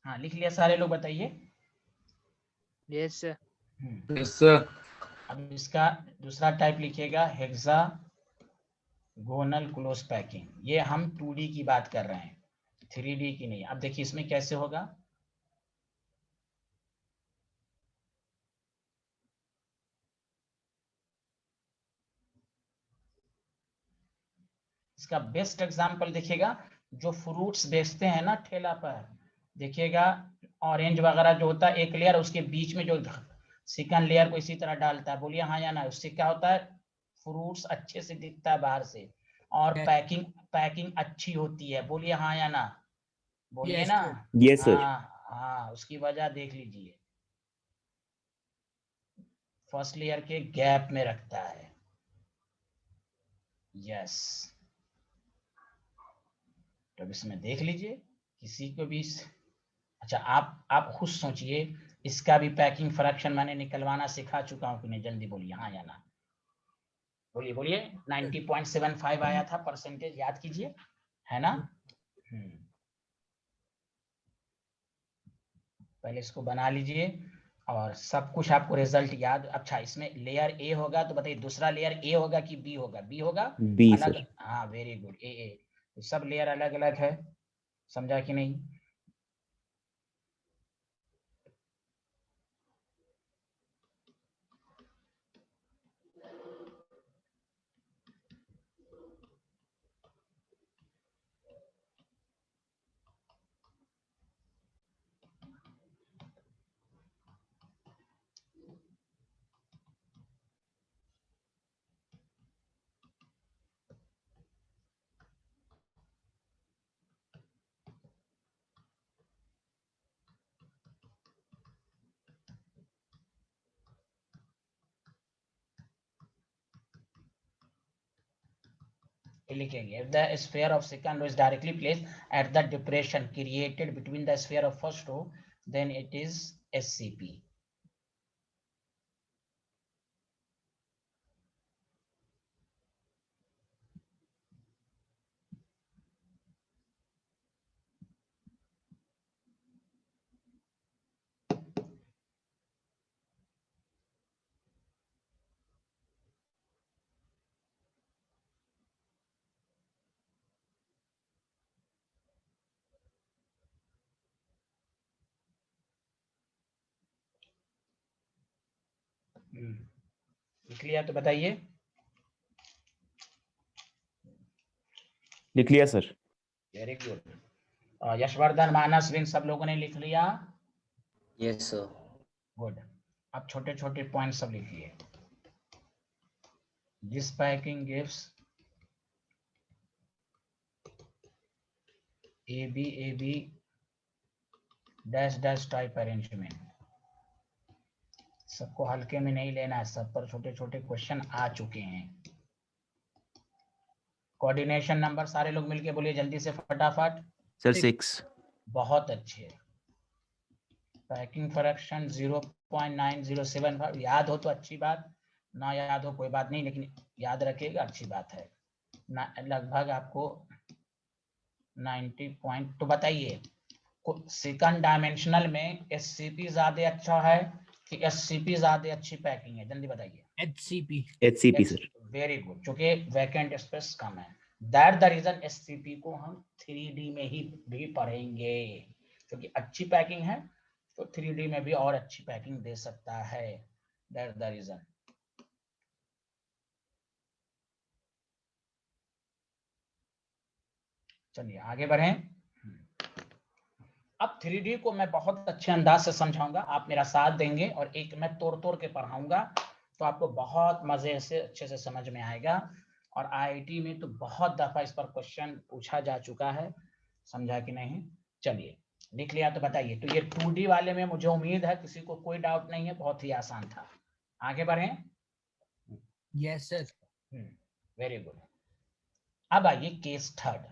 Speaker 1: हाँ लिख लिया सारे लोग, बताइए।
Speaker 4: Yes sir.
Speaker 3: Yes sir.
Speaker 1: अब इसका दूसरा टाइप लिखिएगा हेक्सागोनल क्लोज पैकिंग। ये हम 2D की बात कर रहे हैं, 3D की नहीं। अब देखिए इसमें कैसे होगा। इसका बेस्ट एग्जांपल देखिएगा, जो फ्रूट्स बेचते हैं ना ठेला पर, देखिएगा ऑरेंज वगैरह जो होता है एक लेयर, उसके बीच में जो सेकंड लेयर को इसी तरह डालता है। बोलिए हाँ या ना? उससे क्या होता है, फ्रूट्स अच्छे से दिखता है बाहर से, और पैकिंग अच्छी होती है। बोलिए हाँ या ना? बोलिए ना।
Speaker 3: Yes sir.
Speaker 1: हाँ हाँ, उसकी वजह देख लीजिए, फर्स्ट लेयर के गैप में रखता है। यस, तो इसमें देख लीजिए किसी को भी अच्छा आप खुद सोचिए, इसका भी पैकिंग फ्रैक्शन मैंने निकलवाना सिखा चुका हूँ कि नहीं? जल्दी बोलिए हाँ या ना? बोलिए बोलिए। 90.75 आया था परसेंटेज, याद कीजिए, है ना? पहले इसको बना लीजिए और सब कुछ आपको रिजल्ट याद। अच्छा, इसमें लेयर ए होगा तो बताइए दूसरा लेयर ए होगा कि बी होगा? बी होगा।
Speaker 3: बी
Speaker 1: अलग,
Speaker 3: सर।
Speaker 1: हाँ वेरी गुड, ए। तो सब लेयर अलग अलग है, समझा कि नहीं? लिखेंगे if the sphere of second row is directly placed at the depression created between the sphere of first row, then it is SCP. लिख लिया तो बताइए।
Speaker 3: लिख लिया sir.
Speaker 1: Very good. Yashvardhan, Manasvin सब लोगों ने लिख लिया?
Speaker 3: Yes sir.
Speaker 1: गुड। अब छोटे छोटे पॉइंट सब लिखिए। This packing gives AB dash dash type arrangement. सबको हल्के में नहीं लेना है, सब पर छोटे छोटे क्वेश्चन आ चुके हैं। कोऑर्डिनेशन नंबर सारे लोग मिलके बोलिए जल्दी से फटाफट।
Speaker 3: सर 6।
Speaker 1: बहुत अच्छे। पैकिंग फ्रैक्शन 0.9075, याद हो तो अच्छी बात, ना याद हो कोई बात नहीं, लेकिन याद रखिएगा अच्छी बात है ना। लगभग आपको 90 पॉइंट। तो बताइए सेकंड डायमेंशनल में एससीपी ज्यादा अच्छा है कि एससीपी ज्यादा अच्छी पैकिंग है? जल्दी बताइए।
Speaker 2: HCP
Speaker 3: sir.
Speaker 1: वेरी गुड, क्योंकि वैकेंट स्पेस कम है। दैट द रीजन एससीपी को हम 3D में ही भी पढ़ेंगे, क्योंकि अच्छी पैकिंग है तो 3D में भी और अच्छी पैकिंग दे सकता है। That the reason. चलिए आगे बढ़ें। अब 3D को मैं बहुत अच्छे अंदाज से समझाऊंगा, आप मेरा साथ देंगे और एक मैं तोड़ तोड़ के पढ़ाऊंगा तो आपको बहुत मजे से अच्छे से समझ में आएगा। और आईआईटी में तो बहुत दफा इस पर क्वेश्चन पूछा जा चुका है, समझा कि नहीं? चलिए लिख लिया तो बताइए। तो ये 2D वाले में मुझे उम्मीद है किसी को कोई डाउट नहीं है, बहुत ही आसान था। आगे बढ़ें।
Speaker 2: Yes sir.
Speaker 1: Very good. अब आइए केस थर्ड,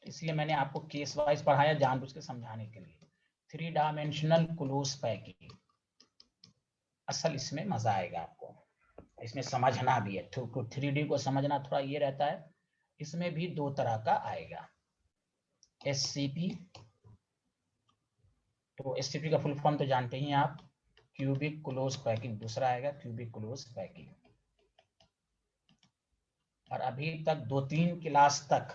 Speaker 1: इसलिए मैंने आपको केस वाइज पढ़ाया जानबूझ के समझाने के लिए। 3 डायमेंशनल क्लोज पैकिंग, असल इसमें मजा आएगा आपको, इसमें समझना भी है। 3D को समझना थोड़ा ये रहता है। इसमें भी दो तरह का आएगा, एससीपी। तो एससीपी का फुल फॉर्म तो जानते ही हैं आप, क्यूबिक क्लोज पैकिंग। दूसरा आएगा क्यूबिक क्लोज पैकिंग। और अभी तक 2-3 क्लास तक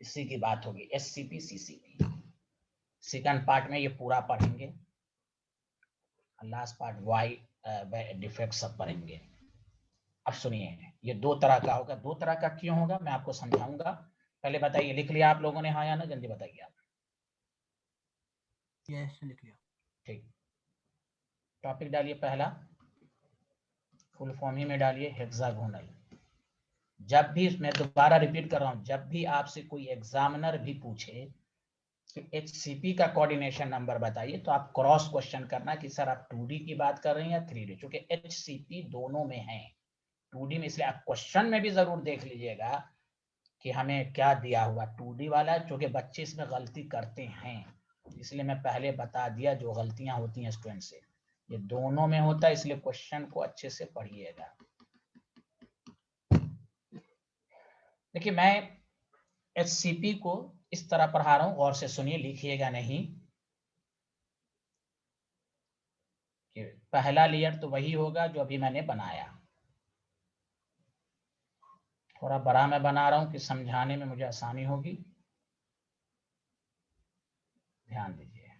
Speaker 1: इसी की बात होगी, एससीपी सीसीपी। सेकंड पार्ट में ये पूरा पढ़ेंगे, लास्ट पार्ट वाई डिफेक्ट सब पढ़ेंगे। अब सुनिए, ये दो तरह का होगा। दो तरह का क्यों होगा मैं आपको समझाऊंगा। पहले बताइए, लिख लिया आप लोगों ने हाँ या ना? जल्दी बताइए आप।
Speaker 2: यस लिख लिया।
Speaker 1: ठीक, टॉपिक डालिए पहला, फुल फॉर्म ही में डालिए, हेक्सागोनल। जब भी, मैं दोबारा रिपीट कर रहा हूं, जब भी आपसे कोई एग्जामिनर भी पूछे कि एचसीपी का कोऑर्डिनेशन नंबर बताइए, तो आप क्रॉस क्वेश्चन करना कि सर आप 2D की बात कर रहे हैं या 3D, क्योंकि एचसीपी दोनों में है। 2D में, इसलिए आप क्वेश्चन में भी जरूर देख लीजिएगा कि हमें क्या दिया हुआ 2D वाला, क्योंकि बच्चे इसमें गलती करते हैं, इसलिए मैं पहले बता दिया जो गलतियां होती हैं स्टूडेंट से। ये दोनों में होता है, इसलिए क्वेश्चन को अच्छे से पढ़िएगा। देखिए मैं एचसीपी को इस तरह पढ़ा रहा हूं, गौर से सुनिए, लिखिएगा नहीं। कि पहला लेयर तो वही होगा जो अभी मैंने बनाया, थोड़ा बड़ा मैं बना रहा हूं कि समझाने में मुझे आसानी होगी। ध्यान दीजिए।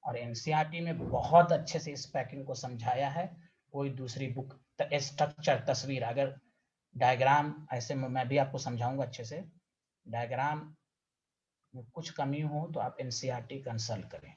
Speaker 1: और एनसीईआरटी में बहुत अच्छे से इस पैकिंग को समझाया है, कोई दूसरी बुक स्ट्रक्चर, तस्वीर, अगर डायग्राम ऐसे मैं भी आपको समझाऊंगा अच्छे से। डायग्राम में कुछ कमी हो तो आप एनसीईआरटी कंसल्ट करें।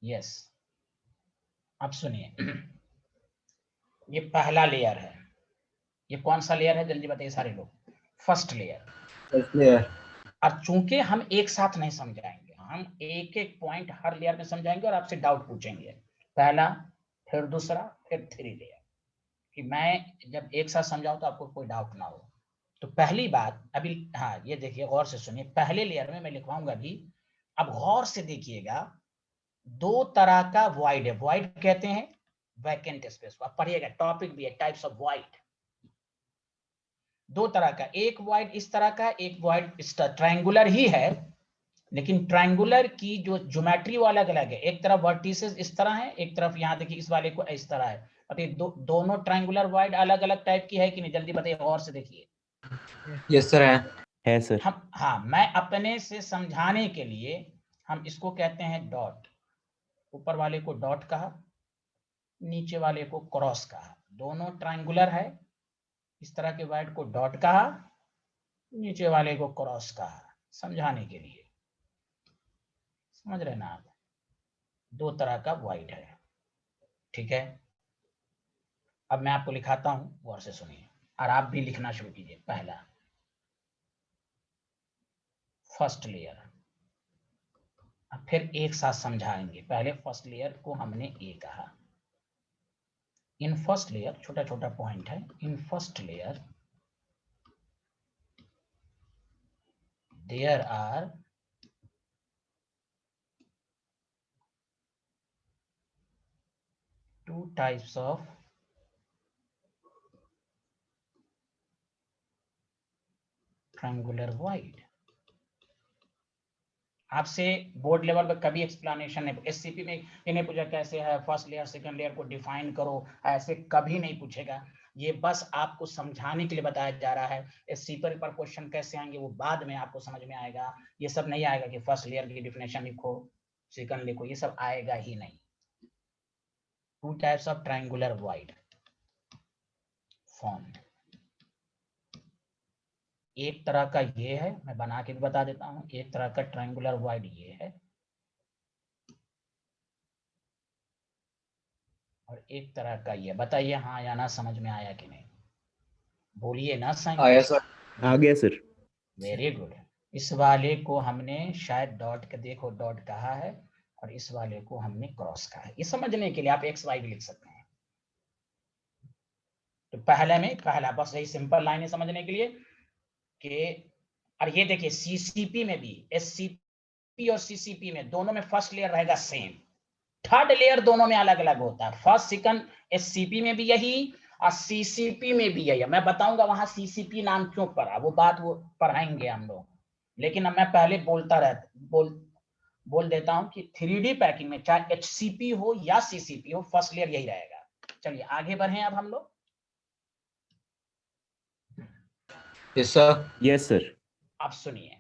Speaker 1: यस, अब सुनिए। ये पहला लेयर है। ये कौन सा लेयर है जल्दी बताइए सारे लोग? First layer. और चूंकि हम एक साथ नहीं समझाएंगे, हम एक एक पॉइंट हर लेयर में समझाएंगे और आपसे डाउट पूछेंगे। पहला, फिर दूसरा, फिर 3 लेयर, कि मैं जब एक साथ समझाऊं तो आपको कोई डाउट ना हो। तो पहली बात अभी, हाँ ये देखिए गौर से सुनिए, पहले लेयर में मैं लिखवाऊंगा भी। अब गौर से देखिएगा, दो तरह का वॉइड है। वॉइड कहते हैं वैकेंट स्पेस को, आप पढ़िएगा, टॉपिक भी है, टाइप्स ऑफ वॉइड। दो तरह का, एक वॉइड इस तरह का, एक वॉइड इस तरह, ट्रायंगुलर ही है लेकिन ट्रायंगुलर की जो ज्योमेट्री वो अलग अलग है। एक तरफ वर्टिसेस इस तरह है, एक तरफ यहाँ देखिए इस वाले को इस तरह है। अब ये दोनों ट्रायंगुलर वाइड अलग अलग टाइप की है कि नहीं, जल्दी बताइए, गौर से देखिए।
Speaker 3: यस सर है सर।
Speaker 1: हम, हाँ, मैं अपने से समझाने के लिए हम इसको कहते हैं डॉट। ऊपर वाले को डॉट कहा, नीचे वाले को क्रॉस कहा। दोनों ट्रायंगुलर है, इस तरह के वाइड को डॉट कहा, नीचे वाले को क्रॉस कहा, समझाने के लिए। समझ रहे ना आप? दो तरह का वाइड है, ठीक है। अब मैं आपको लिखाता हूं, गौर से सुनिए और आप भी लिखना शुरू कीजिए। पहला, फर्स्ट लेयर। अब फिर एक साथ समझाएंगे। पहले फर्स्ट लेयर को हमने ए कहा। इन फर्स्ट लेयर, छोटा छोटा पॉइंट है, in first layer there are two types of triangular void। आपसे बोर्ड लेवल पर कभी एक्सप्लेनेशन नहीं, एससीपी में इन्हें पूछा कैसे है फर्स्ट लेयर सेकंड लेयर को डिफाइन करो, ऐसे कभी नहीं पूछेगा। ये बस आपको समझाने के लिए बताया जा रहा है। एससीपी पर क्वेश्चन कैसे आएंगे वो बाद में आपको समझ में आएगा। ये सब नहीं आएगा कि फर्स्ट लेयर की डिफिनेशन लिखो, सेकंड लिखो, ये सब आएगा ही नहीं। Two types of triangular void form. एक तरह का ये है, मैं बना के भी बता देता हूं। एक तरह का ट्रायंगुलर void ये है, और एक तरह का ये। बताइए हाँ या ना, समझ में आया कि नहीं? बोलिए ना साइन।
Speaker 3: आया सर।
Speaker 6: आ गया सर।
Speaker 1: Very good. इस वाले को हमने शायद डॉट का, देखो डॉट कहा है, और इस वाले को हमने क्रॉस कहा है। ये समझने के लिए आप एक्स वाई भी लिख सकते हैं। तो पहले में पहला बस यही सिंपल लाइन है समझने के लिए कि, और ये देखिए सीसीपी में भी, एससीपी और सीसीपी में दोनों में फर्स्ट लेयर रहेगा सेम, थर्ड लेयर दोनों में अलग अलग होता है। फर्स्ट सेकंड एससीपी में भी यही और सीसीपी में भी यही। मैं बताऊंगा वहां सीसीपी नाम क्यों पड़ा, वो बात वो पढ़ाएंगे हम लोग। लेकिन अब मैं पहले बोल देता हूं कि 3D पैकिंग में चाहे एचसीपी हो या सीसीपी हो, फर्स्ट लेयर यही रहेगा। चलिए आगे बढ़े अब हम लोग।
Speaker 3: Yes sir.
Speaker 6: Yes sir.
Speaker 1: अब सुनिए,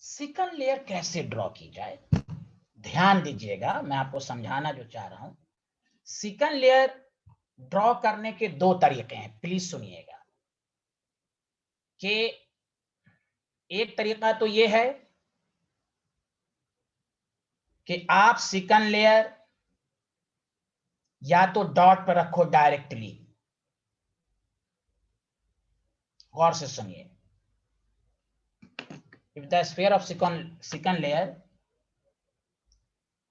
Speaker 1: सेकंड लेयर कैसे ड्रॉ की जाए, ध्यान दीजिएगा, मैं आपको समझाना जो चाह रहा हूं। सेकंड लेयर ड्रॉ करने के दो तरीके हैं, प्लीज सुनिएगा। कि एक तरीका तो ये है कि आप सेकंड लेयर या तो डॉट पर रखो डायरेक्टली। गौर से सुनिए। If the sphere of second layer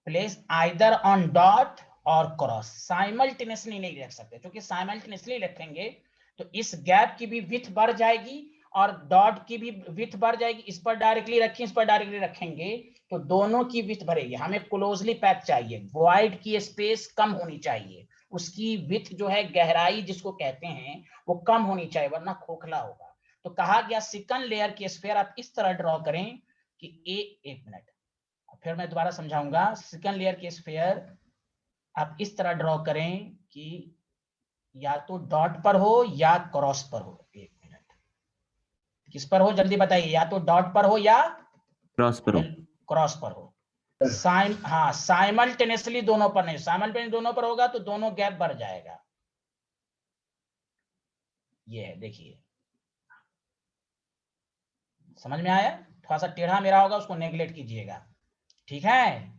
Speaker 1: place either on dot और क्रॉस, साइमल्टेनियसली नहीं रख सकते, क्योंकि साइमल्टेनियसली रखेंगे तो इस गैप की भी विड्थ बढ़ जाएगी और डॉट की भी विड्थ बढ़ जाएगी। इस पर डायरेक्टली रखें, इस पर डायरेक्टली रखेंगे तो दोनों की विड्थ बढ़ेगी। हमें क्लोजली पैक चाहिए, वॉइड की स्पेस कम होनी चाहिए, उसकी विड्थ जो है, गहराई जिसको कहते हैं, वो कम होनी चाहिए, वरना खोखला होगा। तो कहा गया सेकंड लेयर की स्फीयर आप इस तरह ड्रॉ करें कि एक मिनट, फिर मैं दोबारा समझाऊंगा। सेकंड लेयर की स्फीयर आप इस तरह ड्रॉ करें कि या तो डॉट पर हो या क्रॉस पर हो। एक मिनट, किस पर हो जल्दी बताइए, या तो डॉट पर हो या
Speaker 6: क्रॉस पर हो।
Speaker 1: क्रॉस पर हो। हाँ, साइमल्टेनियसली दोनों पर नहीं, साइमल्टेनियसली दोनों पर होगा तो दोनों गैप बढ़ जाएगा। ये है, देखिए समझ में आया? थोड़ा सा टेढ़ा मेरा होगा, उसको नेगलेक्ट कीजिएगा, ठीक है?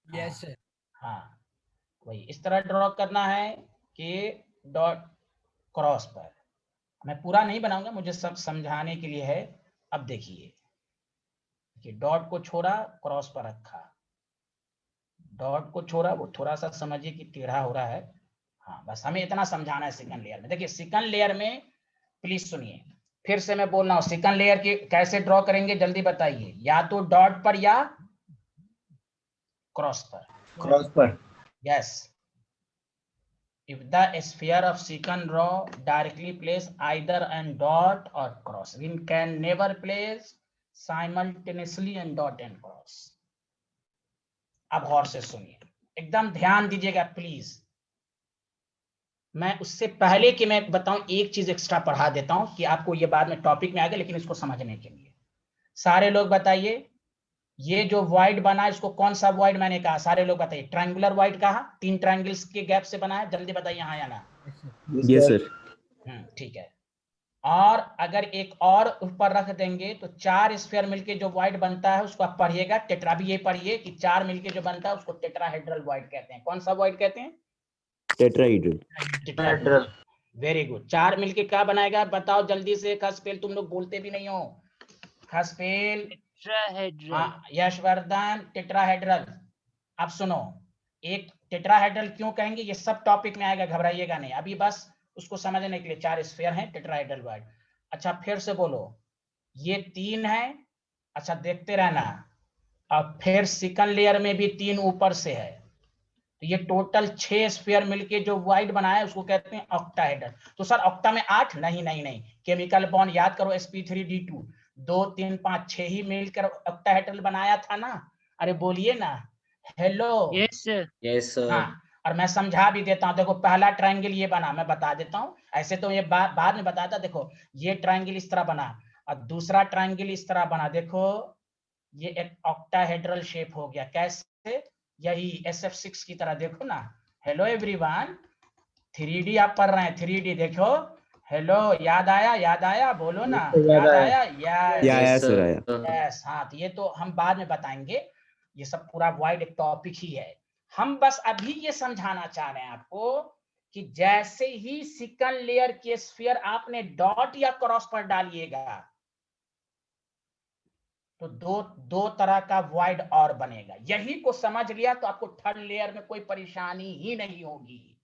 Speaker 2: Yes sir.
Speaker 1: हाँ, वही इस तरह ड्रॉ करना है कि डॉट क्रॉस पर। मैं पूरा नहीं बनाऊंगा, मुझे सब समझाने के लिए है। अब देखिए कि डॉट को छोड़ा, क्रॉस पर रखा, डॉट को छोड़ा, वो थोड़ा सा समझिए कि टेढ़ा हो रहा है। हाँ, बस हमें इतना समझाना है सेकंड लेयर में। देखिए सेकंड लेयर में, प्लीज सुनिए, फिर से मैं बोल रहा हूँ, सेकंड लेयर की कैसे ड्रॉ करेंगे जल्दी बताइए, या तो डॉट पर या क्रॉस पर?
Speaker 3: क्रॉस पर।
Speaker 1: Yes. If the sphere of second row directly place either on dot or cross, we can never place simultaneously and dot and cross. अब गौर से सुनिए, एकदम ध्यान दीजिएगा प्लीज। मैं उससे पहले कि मैं बताऊं एक चीज एक्स्ट्रा पढ़ा देता हूं कि आपको ये बाद में टॉपिक में आएगा, लेकिन इसको समझने के लिए सारे लोग बताइए, ये जो वॉइड बना इसको कौन सा वॉइड मैंने कहा, सारे लोग बताइए। ट्रायंगुलर वॉइड कहा, 3 ट्रायंगल्स के गैप से बना है, जल्दी बताइए हाँ या ना।
Speaker 6: Yes sir.
Speaker 1: ठीक है। और अगर एक और ऊपर रख देंगे तो 4 स्फीयर मिलके जो वॉइड बनता है उसको आप पढ़िएगा टेट्रा। भी ये पढ़िए कि 4 मिलके जो बनता है उसको टेट्राहेड्रल वॉइड कहते हैं। कौन सा वॉइड कहते हैं?
Speaker 6: Tetrahedral.
Speaker 1: टेट्राहेड्रल। Very good. 4 मिलके क्या बनाएगा बताओ जल्दी से। खसपेल, तुम लोग बोलते भी नहीं हो। खसपेल।
Speaker 4: टेट्राहेड्रल।
Speaker 1: हाँ यशवर्धन, टेट्राहेड्रल। अब सुनो, एक टेट्राहेड्रल क्यों कहेंगे ये सब टॉपिक में आएगा, घबराइएगा नहीं, अभी बस उसको समझने के लिए। 4 स्फीयर हैं टेट्राहेड्रल वॉइड। अच्छा फिर से बोलो, ये 3 है। अच्छा देखते रहना। अब फिर सेकंड लेयर में भी 3 ऊपर से है, तो ये टोटल 6 स्फीयर मिलके जो वॉइड बनाया उसको कहते हैं ऑक्टाहेड्रल। तो सर ऑक्टा में 8? नहीं नहीं नहीं, केमिकल बॉन्ड याद करो, sp3d2 2 3 5 6 ही मिलकर ऑक्टाहेड्रल बनाया था ना। अरे बोलिए ना, hello.
Speaker 4: Yes sir.
Speaker 3: Yes sir.
Speaker 1: हाँ, और मैं समझा भी देता हूँ। देखो पहला ट्रायंगल ये बना, मैं बता देता हूँ, ऐसे तो ये बाद में बताता। देखो ये ट्रायंगल इस तरह बना और दूसरा ट्रायंगल इस तरह बना। देखो ये एक ऑक्टाहेड्रल शेप हो गया। कैसे? यही SF6 की तरह। देखो ना, हेलो एवरीवन, 3D आप पढ़ रहे हैं, 3D देखो। हेलो, याद आया? याद आया? बोलो ना, याद आया?
Speaker 6: Yeah sir. आया.
Speaker 1: यस। हाँ, तो ये तो हम बाद में बताएंगे, ये सब पूरा वाइड एक टॉपिक ही है। हम बस अभी ये समझाना चाह रहे हैं आपको कि जैसे ही सेकंड लेयर के स्फीयर आपने डॉट या क्रॉस पर डालिएगा तो दो तरह का वॉइड और बनेगा। यही को समझ लिया तो आपको थर्ड लेयर में कोई परेशानी ही नहीं होगी।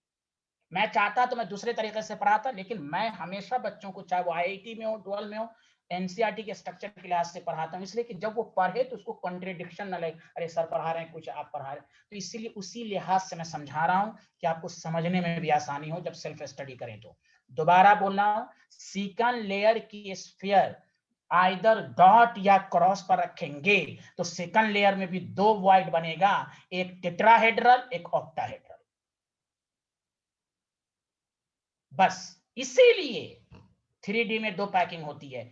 Speaker 1: मैं चाहता तो मैं दूसरे तरीके से पढ़ाता, लेकिन मैं हमेशा बच्चों को, चाहे वो IIT में हो, 12 में हो, NCERT के स्ट्रक्चर क्लास से पढ़ाता हूँ, इसलिए कि जब वो पढ़े तो उसको कॉन्ट्रेडिक्शन न लगे, अरे सर पढ़ा रहे हैं कुछ, आप पढ़ा रहे हैं। तो इसीलिए उसी लिहाज से मैं समझा रहा हूँ कि आपको समझने में भी आसानी हो जब सेल्फ स्टडी करें। तो दोबारा बोल रहा हूँ, सेकंड लेयर की स्फीयर आइदर डॉट या क्रॉस पर रखेंगे तो सेकंड लेयर में भी 2 वॉइड बनेगा, एक टेट्राहेड्रल, एक ऑक्टाहेड्रल। बस इसीलिए 3D में 2 पैकिंग होती है।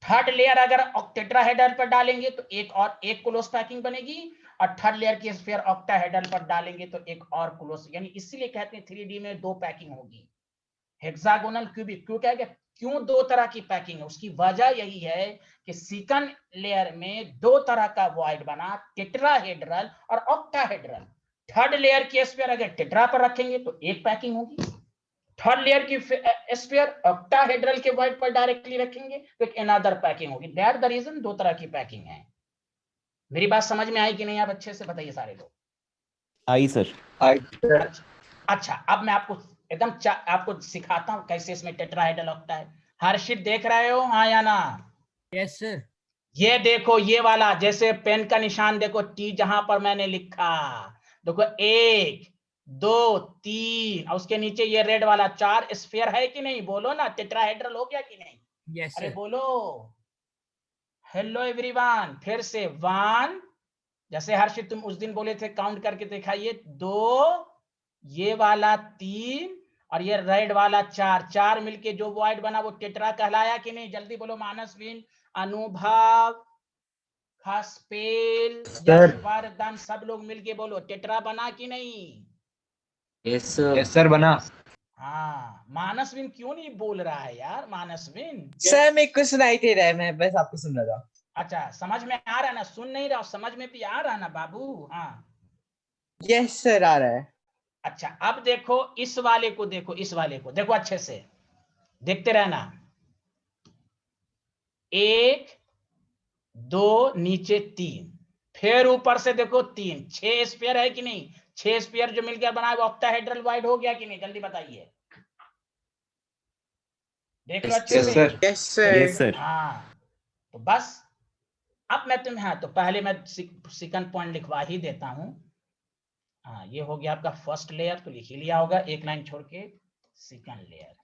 Speaker 1: थर्ड लेयर अगर टेट्राहेड्रल पर डालेंगे तो एक क्लोज पैकिंग बनेगी, और थर्ड लेयर की स्फीयर ऑक्टाहेड्रल पर डालेंगे तो एक और क्लोज। यानी इसीलिए कहते हैं 3D में 2 पैकिंग होगी, हेक्सागोनल, क्यूबिक। क्यों कहेंगे क्यों 2 तरह की पैकिंग है? उसकी वजह यही है कि सेकंड लेयर में 2 तरह का वॉइड बना, टेट्राहेड्रल और ऑक्टाहेड्रल। थर्ड लेयर की स्फीयर अगर टेट्रा पर रखेंगे तो एक पैकिंग होगी, थर्ड लेयर की स्फीयर ऑक्टाहेड्रल के वॉइड पर डायरेक्टली रखेंगे तो एक अनदर पैकिंग होगी। दैट द रीजन 2 तरह की पैकिंग है। मेरी बात समझ में आई कि नहीं? आप अच्छे से बताइए सारे लोग।
Speaker 6: आई सर.
Speaker 1: अच्छा अब मैं आपको एकदम आपको सिखाता हूं कैसे इसमें टेट्राहेड्रल होता है। हर्षित देख रहे हो हाँ या ना?
Speaker 2: Yes sir.
Speaker 1: ये देखो ये वाला, जैसे पेन का निशान देखो, टी जहां पर मैंने लिखा, देखो 1 2 3 और उसके नीचे ये रेड वाला 4 स्फीयर है कि नहीं? बोलो ना, टेट्राहेड्रल हो गया कि नहीं?
Speaker 2: यस
Speaker 1: अरे
Speaker 2: सर।
Speaker 1: बोलो। हेलो एवरीवन, फिर से 1, जैसे हर्षित तुम उस दिन बोले थे काउंट करके दिखाइए, 2, ये वाला 3 और ये रेड वाला 4, 4 मिलके जो वॉइड बना वो टेट्रा कहलाया कि नहीं? जल्दी बोलो। मानसविन, अनुभव, खसपेल, यशवर्धन, सब लोग मिलके बोलो, टेट्रा बना कि नहीं?
Speaker 3: Yes sir. यस सर बना।
Speaker 1: हाँ, मानसविन क्यों नहीं बोल रहा है यार? मानसविन
Speaker 5: सर मेरे को सुनाई दे रहा है, मैं बस आपको सुन रहा था।
Speaker 1: अच्छा, समझ में आ रहा है ना? सुन नहीं रहा, समझ में भी आ रहा ना बाबू? हाँ
Speaker 5: यस सर आ रहा है।
Speaker 1: अच्छा, अब देखो इस वाले को, देखो इस वाले को, देखो अच्छे से देखते रहना। 1 2 नीचे 3, फिर ऊपर से देखो 3, 6 स्फीयर है कि नहीं? 6 स्फीयर जो मिलकर बना वो ऑक्टाहेड्रल वॉइड हो गया कि नहीं? जल्दी बताइए, देख लो अच्छे से।
Speaker 5: Yes sir.
Speaker 6: Yes sir.
Speaker 1: हाँ तो बस अब मैं तुम्हें, हाँ तो पहले मैं सेकंड पॉइंट लिखवा ही देता हूं। हाँ ये हो गया आपका फर्स्ट लेयर, तो लिख ही लिया होगा एक लाइन छोड़ के। सेकंड लेयर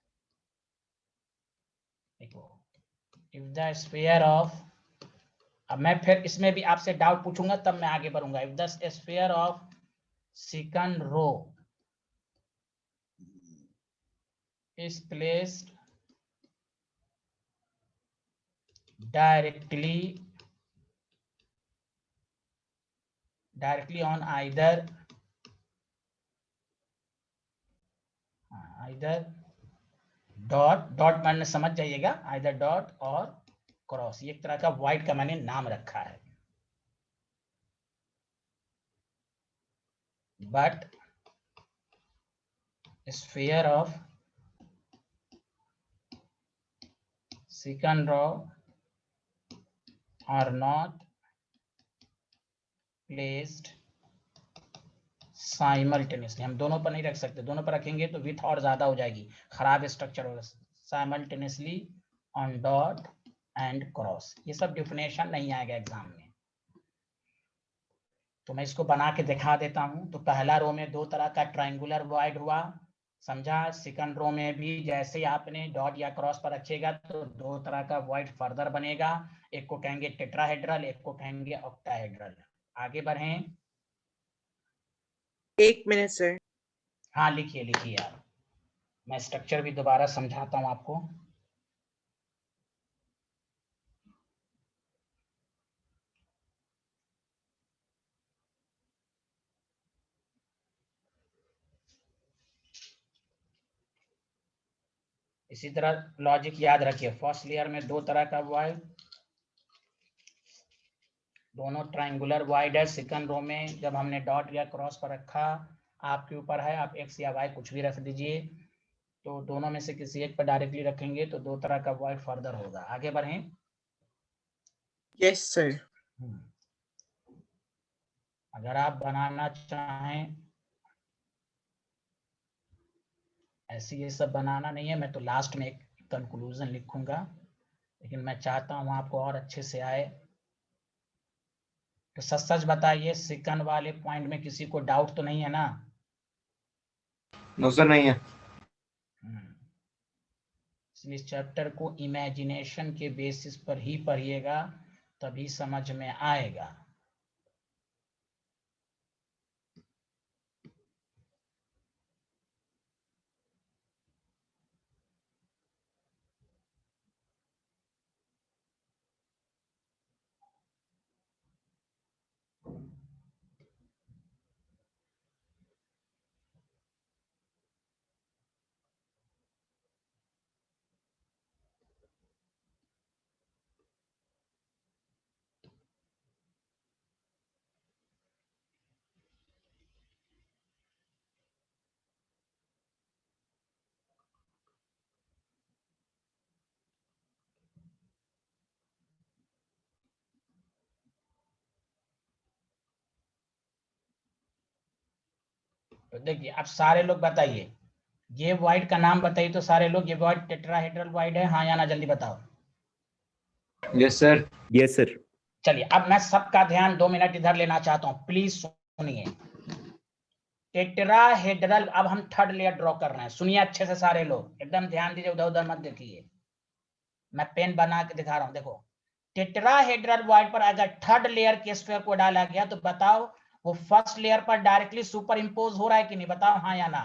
Speaker 1: देखो, इफ द स्फीयर ऑफ अब मैं फिर इसमें भी आपसे डाउट पूछूंगा तब मैं आगे बढ़ूंगा। If the sphere of second row is placed directly on either dot मैंने समझ जाइएगा, either डॉट और क्रॉस, ये एक तरह का वाइड का मैंने नाम रखा है। But sphere of second row are not placed simultaneously, हम दोनों पर नहीं रख सकते, दोनों पर रखेंगे तो विथ और ज्यादा हो जाएगी, खराब स्ट्रक्चर होगा। Simultaneously on dot and cross, ये सब डिफिनेशन नहीं आएगा एग्जाम में, तो मैं इसको बना के दिखा देता हूं। तो पहला रो में दो तरह का ट्रायंगुलर वॉइड हुआ, समझा। सेकंड रो में भी जैसे आपने डॉट या क्रॉस पर रखिएगा तो दो तरह का वॉइड फर्दर बनेगा, एक को कहेंगे टेट्राहेड्रल, एक को कहेंगे ऑक्टाहेड्रल। आगे बढ़ें।
Speaker 5: 1 मिनट सर।
Speaker 1: हाँ लिखिए लिखिए यार, मैं स्ट्रक्चर भी दोबारा समझाता हूं आपको। इसी तरह लॉजिक याद रखिए, फर्स्ट लेयर में दो तरह का वॉइड, दोनों ट्रायंगुलर वॉइड है। सेकंड रो में जब हमने डॉट या क्रॉस पर रखा, आपके ऊपर है, आप एक्स या वाई कुछ भी रख दीजिए, तो दोनों में से किसी एक पर डायरेक्टली रखेंगे तो दो तरह का वॉइड फर्दर होगा। आगे बढ़ें।
Speaker 5: Yes sir.
Speaker 1: अगर आप बनाना चाहें, ऐसे ये सब बनाना नहीं है, मैं तो लास्ट में एक कंक्लूजन लिखूंगा, लेकिन मैं चाहता हूं आपको और अच्छे से आए। तो सच सच बताइए, सेकंड वाले पॉइंट में किसी को डाउट तो नहीं है ना?
Speaker 3: नो सर, नहीं है।
Speaker 1: इसलिए इस चैप्टर को इमेजिनेशन के बेसिस पर ही पढ़िएगा, तभी समझ में आएगा। तो देखिए, अब सारे लोग बताइए, ये वॉइड का नाम बताइए तो सारे लोग, ये वॉइड टेट्राहेड्रल वॉइड है, हाँ या ना, जल्दी बताओ।
Speaker 3: Yes sir.
Speaker 6: Yes sir.
Speaker 1: चलिए, अब मैं सबका ध्यान 2 मिनट इधर लेना चाहता हूं, प्लीज सुनिए। टेट्राहेड्रल, अब हम थर्ड लेयर ड्रॉ कर रहे हैं, सुनिए अच्छे से सारे लोग, एकदम ध्यान दीजिए, उधर उधर मत देखिए, मैं पेन बना के दिखा रहा हूं। देखो, टेट्राहेड्रल वॉइड पर अगर थर्ड लेयर के स्फीयर को डाला गया तो बताओ वो फर्स्ट लेयर पर डायरेक्टली सुपर इंपोज हो रहा है कि नहीं, बताओ हाँ या ना।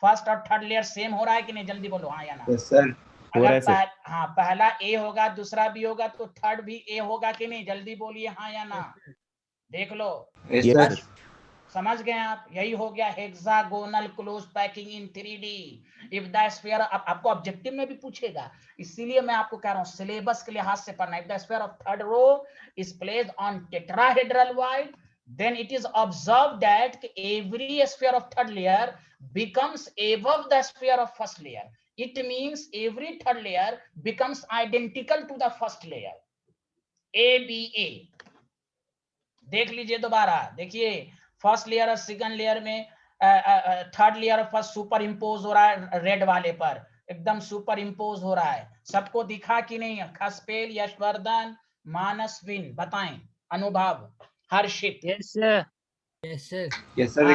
Speaker 1: फर्स्ट और थर्ड लेयर सेम हो रहा है कि नहीं, जल्दी बोलो हाँ या ना।
Speaker 3: Yes sir.
Speaker 1: अगर हाँ पहला ए होगा दूसरा बी होगा तो थर्ड भी ए होगा कि नहीं, जल्दी बोलिए हाँ या ना। देख लो,
Speaker 3: यस सर।
Speaker 1: समझ गए आप, यही हो गया hexagonal close packing in 3D। If the sphere, आपको ऑब्जेक्टिव में भी पूछेगा, इसीलिए मैं आपको कह रहा हूं सिलेबस के लिहाज से पढ़ना। If the sphere of third row is placed on tetrahedral void, then it is observed that every sphere of third layer becomes above the sphere of first layer. It means every third layer becomes identical to the first layer, ABA। देख लीजिए दोबारा, देखिए first layer और second layer में third layer first super impose हो रहा है, red वाले पर एकदम सुपर इंपोज हो रहा है। सबको दिखा कि नहीं? खसपेल, यशवर्धन, मानसविन, बताएं Anubhav, Harshit.
Speaker 4: Yes sir.
Speaker 2: Yes sir.
Speaker 3: Yes sir.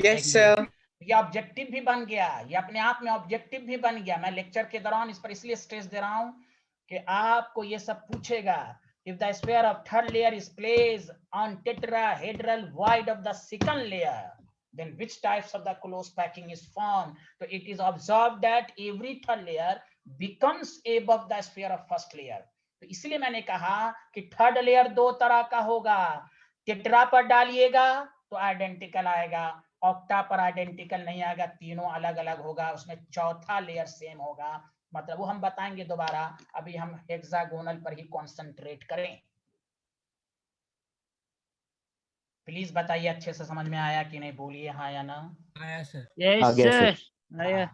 Speaker 5: Yes sir.
Speaker 1: ये ऑब्जेक्टिव भी बन गया, ये अपने आप में ऑब्जेक्टिव भी बन गया। मैं लेक्चर के दौरान इस पर इसलिए स्ट्रेस दे रहा हूं कि आपको ये सब पूछेगा, if the sphere of third layer is placed on tetrahedral void of the second layer, then which types of the close packing is formed? So it is observed that every third layer becomes above the sphere of first layer. तो इसलिए मैंने कहा कि third layer दो तरह का होगा, tetra पर डालिएगा तो आइडेंटिकल आएगा, ऑक्टा पर आइडेंटिकल नहीं आएगा, तीनों अलग अलग होगा, उसमें चौथा लेयर सेम होगा। मतलब वो हम बताएंगे दोबारा, अभी हम हेक्सागोनल पर ही कॉन्सेंट्रेट करें। प्लीज बताइए अच्छे से समझ में आया कि नहीं, बोलिए हाँ या ना।
Speaker 2: आया सर।
Speaker 4: यस
Speaker 6: आ गया
Speaker 4: सर
Speaker 6: सर।
Speaker 4: आया।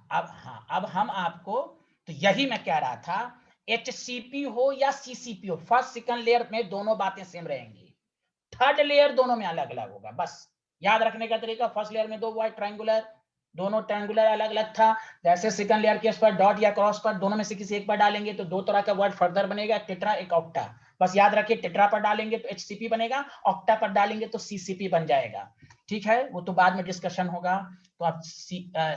Speaker 1: अब हम आपको, तो यही मैं कह रहा था, HCP हो या CCP हो, फर्स्ट सेकंड लेयर में दोनों बातें सेम रहेंगी, थर्ड लेयर दोनों में अलग अलग होगा। बस याद रखने का तरीका, फर्स्ट लेयर में दो वाइट ट्रायंगुलर, दोनों ट्रायंगुलर अलग अलग था, जैसे सेकंड लेयर के पर डॉट या क्रॉस पर दोनों में से किसी एक पर डालेंगे तो दो तरह का वर्ड फर्दर बनेगा, एक टेट्रा एक ऑक्टा। बस याद रखिए, टेट्रा पर डालेंगे तो HCP बनेगा, ऑक्टा पर डालेंगे तो CCP बन जाएगा। ठीक है, वो तो बाद में डिस्कशन होगा। तो आप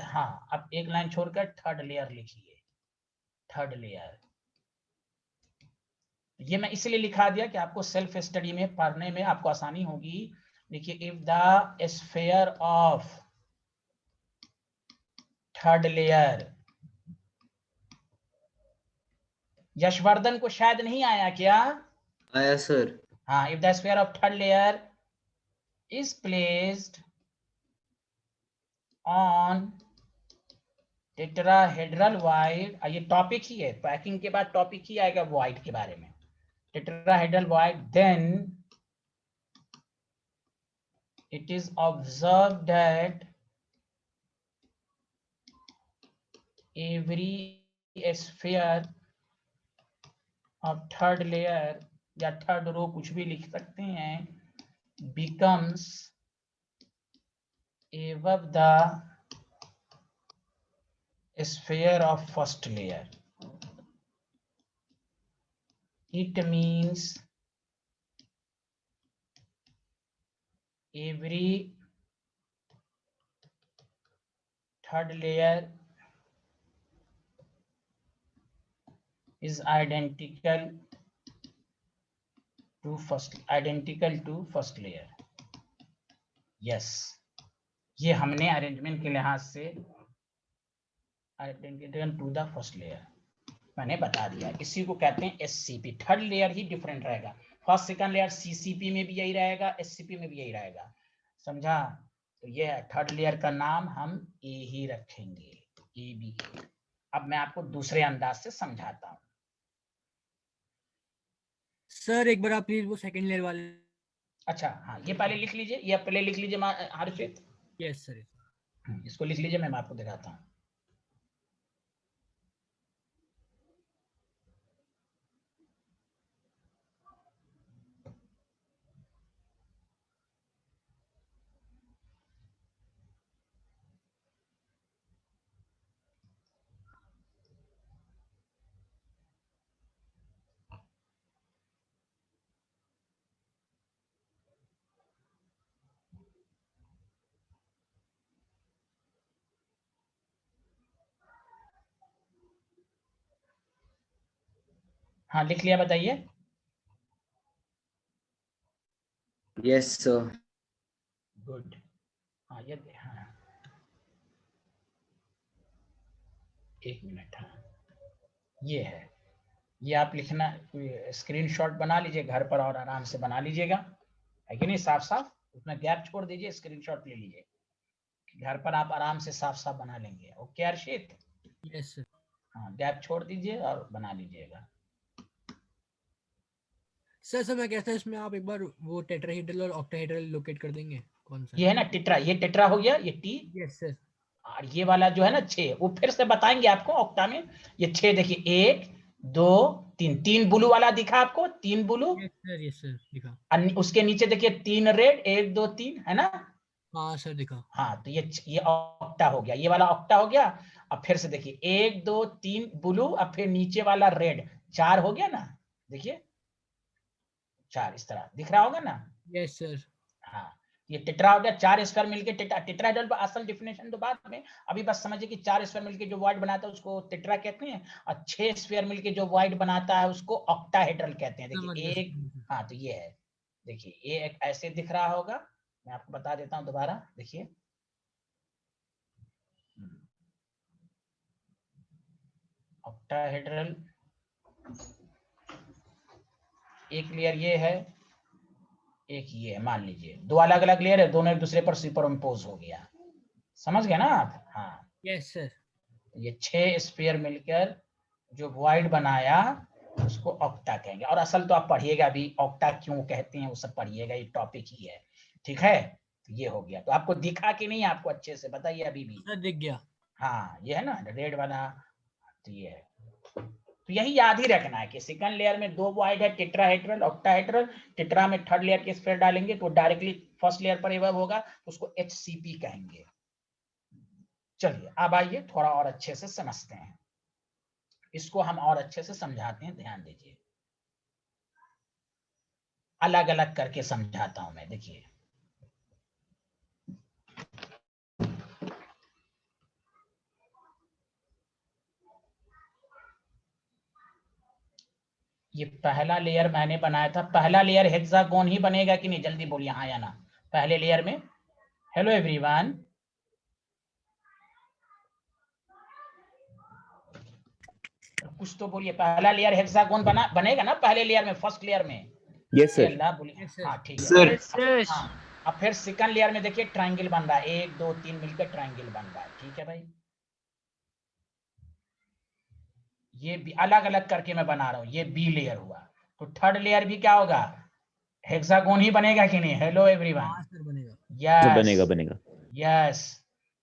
Speaker 1: हाँ, अब एक लाइन छोड़कर थर्ड लेयर लिखिए, थर्ड लेयर। ये मैं इसलिए लिखा दिया कि आपको सेल्फ स्टडी में पढ़ने में आपको आसानी होगी। देखिए, if the sphere of third layer, Yashvardhan को शायद नहीं आया क्या?
Speaker 3: आया सर।
Speaker 1: हाँ, if the sphere of third layer is placed on tetrahedral void, ये टॉपिक ही है, पैकिंग के बाद टॉपिक ही आएगा वाइड के बारे में, tetrahedral void, then it is observed that every sphere of third layer या थर्ड रो कुछ भी लिख सकते हैं, becomes above the sphere of first layer. It means every third layer is identical to first layer. Yes, ये हमने arrangement के लिहाज से identical to the first layer मैंने बता दिया। इसी को कहते हैं SCP। थर्ड लेयर ही डिफरेंट रहेगा, फर्स्ट सेकंड लेयर CCP में भी यही रहेगा, SCP में भी यही रहेगा, समझा? तो ये थर्ड लेयर का नाम हम A ही रखेंगे, AB। अब मैं आपको दूसरे अंदाज से समझाता हूँ।
Speaker 2: सर एक बार आप प्लीज वो सेकंड लेयर वाले।
Speaker 1: अच्छा हाँ, ये पहले लिख लीजिए, ये पहले लिख लीजिए हर्षित।
Speaker 2: Yes sir.
Speaker 1: इसको लिख लीजिए, मैं आपको दिखाता हूँ। हाँ लिख लिया, बताइए।
Speaker 3: Yes sir.
Speaker 1: गुड। हाँ ये, हाँ एक मिनट, हाँ ये है, ये आप लिखना, स्क्रीनशॉट बना लीजिए घर पर और आराम से बना लीजिएगा, है कि नहीं? साफ साफ, उसमें गैप छोड़ दीजिए, स्क्रीनशॉट ले लीजिए, घर पर आप आराम से साफ साफ बना लेंगे। ओके अर्षित?
Speaker 2: Yes sir.
Speaker 1: हाँ, गैप छोड़ दीजिए और बना लीजिएगा।
Speaker 2: सर मैं कहता हूँ इसमें आप एक बार वो टेट्राहेड्रल और ऑक्टाहेड्रल लोकेट कर देंगे, कौन सा?
Speaker 1: ये है ना टेट्रा, ये टेट्रा हो गया, ये T।
Speaker 2: Yes sir.
Speaker 1: और ये वाला जो है ना 6, वो फिर से बताएंगे आपको ऑक्टा में। ये 6 देखिए, 1 2 3, 3 ब्लू वाला दिखा आपको, 3 ब्लू।
Speaker 2: यस सर दिखा।
Speaker 1: उसके नीचे देखिए 3 रेड, 1 2 3, है ना?
Speaker 2: हाँ सर दिखा।
Speaker 1: हाँ, तो ये ऑक्टा हो गया, ये वाला ऑक्टा हो गया। अब फिर से देखिए 1 2 3 ब्लू, अब फिर नीचे वाला रेड, 4 हो गया ना? देखिए 4 इस तरह दिख रहा होगा ना?
Speaker 2: Yes sir.
Speaker 1: हाँ, ये टेट्रा हो गया, 4 स्क्वायर मिलके टेट्राहेड्रल पर असल डिफिनेशन तो बाद में, अभी बस समझिए कि 4 स्क्वायर मिलके जो वॉइड बनाता है उसको टेट्रा कहते हैं, और 6 स्क्वायर मिलके जो वॉइड बनाता है उसको ऑक्टाहेड्रल कहते हैं।
Speaker 2: समझ
Speaker 1: देखिए
Speaker 2: गया,
Speaker 1: एक,
Speaker 2: समझ गया।
Speaker 1: हाँ तो ये है, देखिए ये एक ऐसे दिख रहा होगा, मैं आपको बता देता हूँ दोबारा, देखिए ऑक्टाहेड्रल, एक लेयर ये है, एक ये है, मान लीजिए 2 अलग अलग लेयर है, दोनों एक दूसरे पर सुपर इम्पोज हो गया, समझ गए ना आप? हाँ,
Speaker 2: यस सर।
Speaker 1: ये 6 स्फीयर मिलकर जो वॉइड बनाया उसको ऑक्टा कहेंगे। और असल तो आप पढ़िएगा अभी, ऑक्टा क्यों कहते हैं वो सब पढ़िएगा, ये टॉपिक ही है, ठीक है? तो ये हो गया, तो आपको दिखा कि नहीं, आपको अच्छे से बताइए अभी भी?
Speaker 2: सर दिख गया।
Speaker 1: हाँ ये है ना रेड वाला, तो ये है, तो यही याद ही रखना है कि सेकंड लेयर में 2 वॉइड है, टेट्राहेड्रल, ऑक्टाहेड्रल, टेट्रा में थर्ड लेयर के स्फीयर डालेंगे तो डायरेक्टली फर्स्ट लेयर पर एवब होगा, तो उसको HCP कहेंगे। चलिए अब आइए थोड़ा और अच्छे से समझते हैं, इसको हम और अच्छे से समझाते हैं, ध्यान दीजिए, अलग अलग करके समझाता हूं मैं। देखिए ये पहला लेयर मैंने बनाया था, पहला लेयर हेक्सागोन ही बनेगा कि नहीं, जल्दी बोलिए हाँ या ना। पहले लेयर में, हेलो एवरीवन, कुछ तो बोलिए, पहला लेयर हेक्सागोन बनेगा ना पहले लेयर में, फर्स्ट लेयर में?
Speaker 6: Yes,
Speaker 1: ये
Speaker 6: sir.
Speaker 1: अल्लाह बोलिए,
Speaker 2: Yes, sir.
Speaker 1: हाँ ठीक है।
Speaker 3: Sir.
Speaker 4: Yes, sir.
Speaker 1: हाँ, अब फिर सेकंड लेयर में देखिए ट्रायंगल बन रहा है, 1 2 3 मिलकर ट्रायंगल बन रहा है, ठीक है भाई? ये भी अलग अलग करके मैं बना रहा हूँ, ये बी लेयर हुआ, तो थर्ड लेयर भी क्या होगा, हेक्सागोन ही बनेगा कि नहीं? हेलो एवरीवन,
Speaker 2: हाँ सर बनेगा।
Speaker 6: Sir,
Speaker 1: यस
Speaker 6: बनेगा बनेगा.
Speaker 1: यस।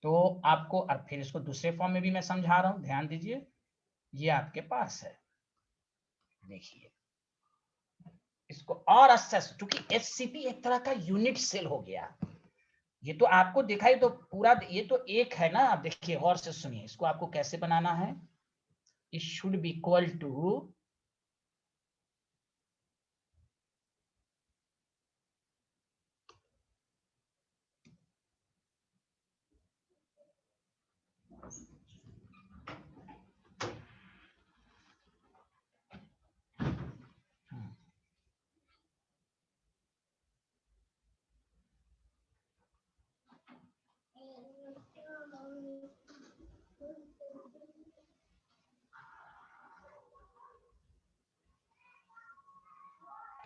Speaker 1: तो आपको, और फिर इसको दूसरे फॉर्म में भी मैं समझा रहा हूँ, ध्यान दीजिए, ये आपके पास है, देखिए इसको और अच्छा, क्योंकि HCP एक तरह का यूनिट सेल हो गया, ये तो आपको दिखाई तो पूरा, ये तो एक है ना। आप देखिए और से सुनिए, इसको आपको कैसे बनाना है, it should be equal to,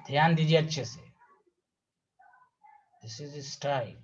Speaker 1: ध्यान दीजिए अच्छे से, दिस इज स्टाइल,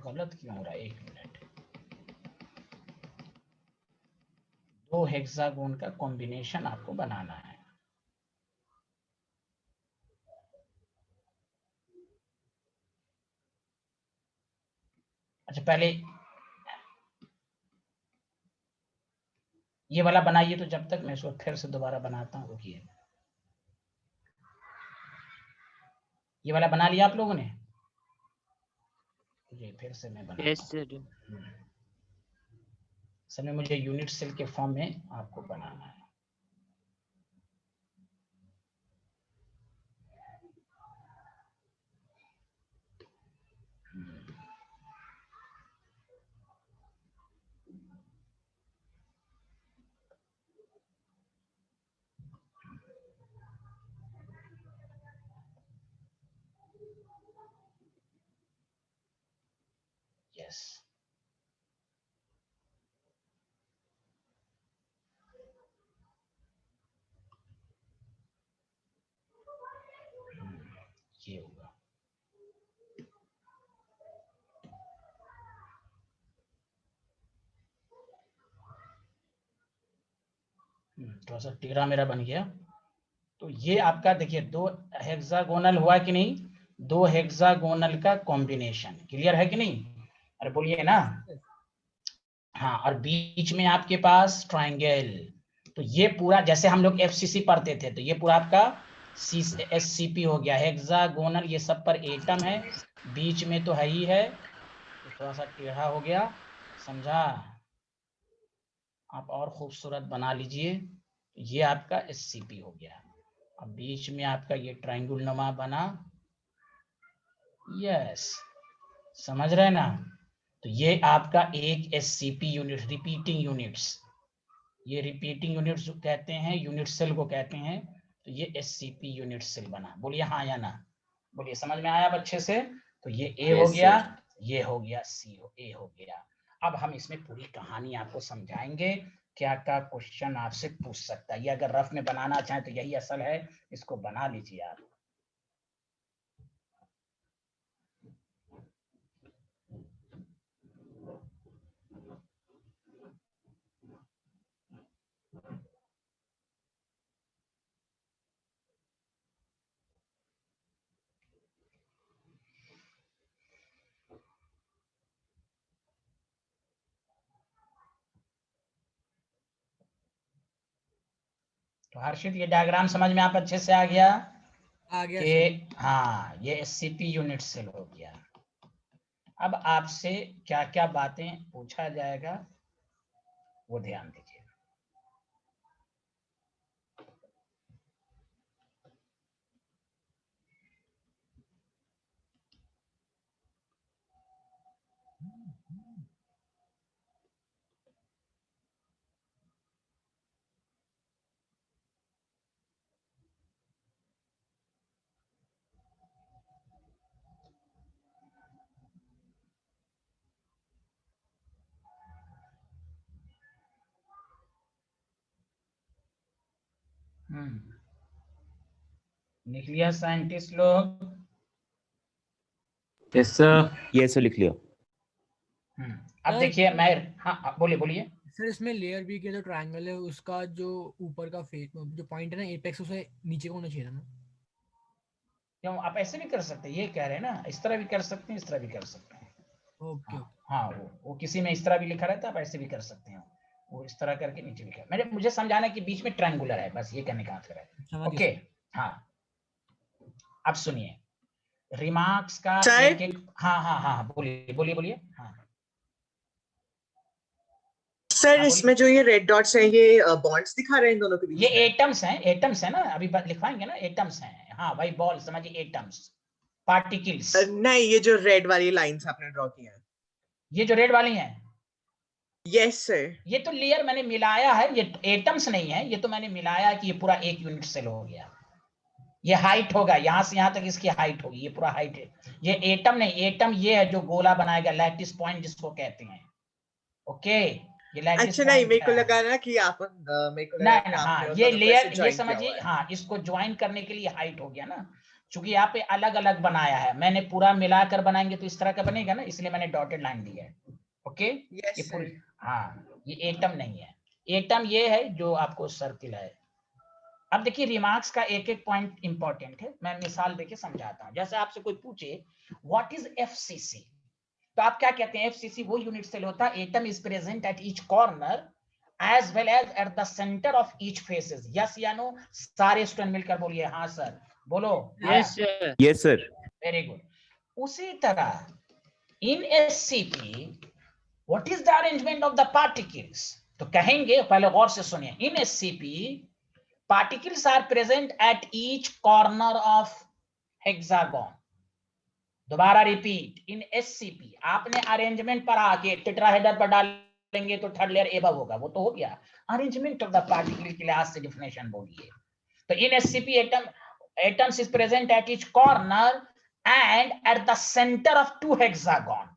Speaker 1: गलत क्यों हो रहा है, 1 मिनट, 2 हेक्सागोन का कॉम्बिनेशन आपको बनाना है, अच्छा पहले ये वाला बनाइए, तो जब तक मैं इसको फिर से दोबारा बनाता हूँ, रुकिए, ये वाला बना लिया आप लोगों ने? ये फिर से मैं बनाता
Speaker 4: Yes,
Speaker 1: हूँ,
Speaker 4: sir.
Speaker 1: समय मुझे यूनिट सेल के फॉर्म में आपको बनाना है। यस ये होगा। थोड़ा सा टेढ़ा मेरा बन गया। तो ये आपका देखिए 2 हेक्सागोनल हुआ कि नहीं, 2 हेक्सागोनल का कॉम्बिनेशन, क्लियर है कि नहीं? अरे बोलिए ना। हाँ, और बीच में आपके पास ट्रायंगल। तो ये पूरा जैसे हम लोग एफसीसी पढ़ते थे, तो ये पूरा आपका एससीपी हो गया, हेक्सागोनल। ये सब पर एटम है, बीच में तो है ही है, तो थोड़ा सा टेढ़ा हो गया, समझा? आप और खूबसूरत बना लीजिए। ये आपका एससीपी हो गया। अब बीच में आपका ये ट्रायंगल नुमा बना, यस, समझ रहे ना? तो ये आपका एक एससीपी यूनिट, रिपीटिंग यूनिट्स, ये रिपीटिंग यूनिट्स जो कहते हैं, यूनिट सेल को कहते हैं। तो ये एससीपी यूनिट सेल बना। बोलिए हाँ या ना, बोलिए, समझ में आया अब अच्छे से? तो ये ए हो
Speaker 3: Yes,
Speaker 1: गया,
Speaker 3: sir.
Speaker 1: ये हो गया सी हो, ए हो गया। अब हम इसमें पूरी कहानी आपको समझाएंगे, क्या क्या क्वेश्चन आपसे पूछ सकता है। ये अगर रफ में बनाना चाहें तो यही असल है, इसको बना लीजिए आप। तो हर्षित, ये डायग्राम समझ में आप अच्छे से आ गया
Speaker 2: आ गया
Speaker 1: कि
Speaker 2: सर।
Speaker 1: हाँ, ये एससीपी यूनिट सेल हो गया। अब आपसे क्या क्या बातें पूछा जाएगा वो ध्यान दीजिए। लिख लिया साइंटिस्ट लोग?
Speaker 3: Yes, sir.
Speaker 6: Yes sir, लिख लिया।
Speaker 1: अब
Speaker 2: सर,
Speaker 1: देखिए मैं, हाँ बोलिए बोलिए।
Speaker 2: सर इसमें लेयर बी के जो ट्रायंगल है उसका जो ऊपर का फेस जो पॉइंट है ना, एपेक्स, उसे नीचे को होना चाहिए था ना।
Speaker 1: क्यों, आप ऐसे भी कर सकते हैं, ये कह रहे हैं ना, इस तरह भी कर सकते हैं, इस तरह भी कर सकते हैं।
Speaker 2: ओके
Speaker 1: हाँ,
Speaker 2: ओके,
Speaker 1: हाँ, वो किसी में इस तरह भी लिखा रहता है, आप ऐसे भी कर सकते हैं। वो इस तरह करके नीचे लिखा है। मुझे समझाना कि बीच में ट्रायंगुलर है, बस ये कहने का आंसर है।
Speaker 2: समझ
Speaker 1: ओके,
Speaker 2: गया
Speaker 1: हाँ। अब सुनिए, रिमार्क्स का
Speaker 5: सर
Speaker 1: एक एक, हाँ हाँ हाँ, बोलिए बोलिए बोलिए, हाँ
Speaker 5: सर
Speaker 1: हाँ
Speaker 5: इसमें
Speaker 1: बोलिए।
Speaker 5: जो ये रेड डॉट्स हैं ये बॉन्ड्स दिखा रहे हैं इन दोनों के
Speaker 1: ये
Speaker 5: बीच में।
Speaker 1: एटम्स हैं, एटम्स है ना, अभी लिखवाएंगे ना, एटम्स हैं। हाँ भाई, बॉल समझिए, एटम्स, पार्टिकल्स।
Speaker 5: नहीं, ये जो रेड वाली लाइंस आपने ड्रॉ की हैं।
Speaker 1: ये जो रेड वाली हैं,
Speaker 5: यस सर।
Speaker 1: ये तो लेयर मैंने मिलाया है, ये एटम्स नहीं है, ये तो मैंने मिलाया कि ये पूरा एक यूनिट सेल हो गया। ये हाइट होगा, यहां से यहां तक इसकी हाइट होगी, ये पूरा हाइट है। ये एटम नहीं, एटम ये है जो गोला बनाएगा, लैटिस पॉइंट जिसको कहते हैं। ओके, ये लैटिस
Speaker 5: अच्छा, नहीं
Speaker 1: पॉइंट
Speaker 5: मेरे को
Speaker 1: है।
Speaker 5: लगा ना कि आप मेरे को लगा
Speaker 1: नहीं
Speaker 5: कि
Speaker 1: ना, हाँ,
Speaker 5: आपने उन
Speaker 1: ये
Speaker 5: दोनों को ऐसे
Speaker 1: लेयर, ये
Speaker 5: ज्वाइन किया
Speaker 1: समझिए,
Speaker 5: हुआ है।
Speaker 1: हाँ, इसको ज्वाइन करने के लिए हाइट हो गया ना। चूंकि यहाँ पे अलग अलग बनाया है, मैंने पूरा मिलाकर बनाएंगे तो इस तरह का बनेगा ना, इसलिए मैंने डॉटेड लाइन दी है। ओके,
Speaker 5: यस
Speaker 1: ये पूरी,
Speaker 5: सर।
Speaker 1: हाँ, ये एटम नहीं है। एटम ये है जो आपको सर्किल है। अब देखिए, रिमार्क्स का एक एक पॉइंट इंपॉर्टेंट है, मैं मिसाल देके समझाता हूँ। जैसे आपसे कोई पूछे व्हाट इज एफसीसी, तो आप क्या कहते हैं? एफसीसी वो यूनिट सेल होता है, atom is present at each corner as well as at the centre of each faces. Yes या नो? सारे स्टूडेंट मिलकर बोलिए हाँ सर, बोलो।
Speaker 4: Yes, sir.
Speaker 6: Yes sir.
Speaker 1: Very good. उसी तरह in SCP what is the arrangement of the particles, तो कहेंगे, पहले गौर से सुनिए, in SCP particles are present at each corner of hexagon। दोबारा रिपीट, इन एससीपी, आपने अरेंजमेंट पर आके टेट्राहेड्रल पर डालेंगे तो थर्ड लेयर एबव होगा, वो तो हो गया। अरेंजमेंट ऑफ द पार्टिकल के लिहाज से डिफिनेशन बोलिए। तो in SCP atoms is present at each corner and at the centre of 2 hexagon.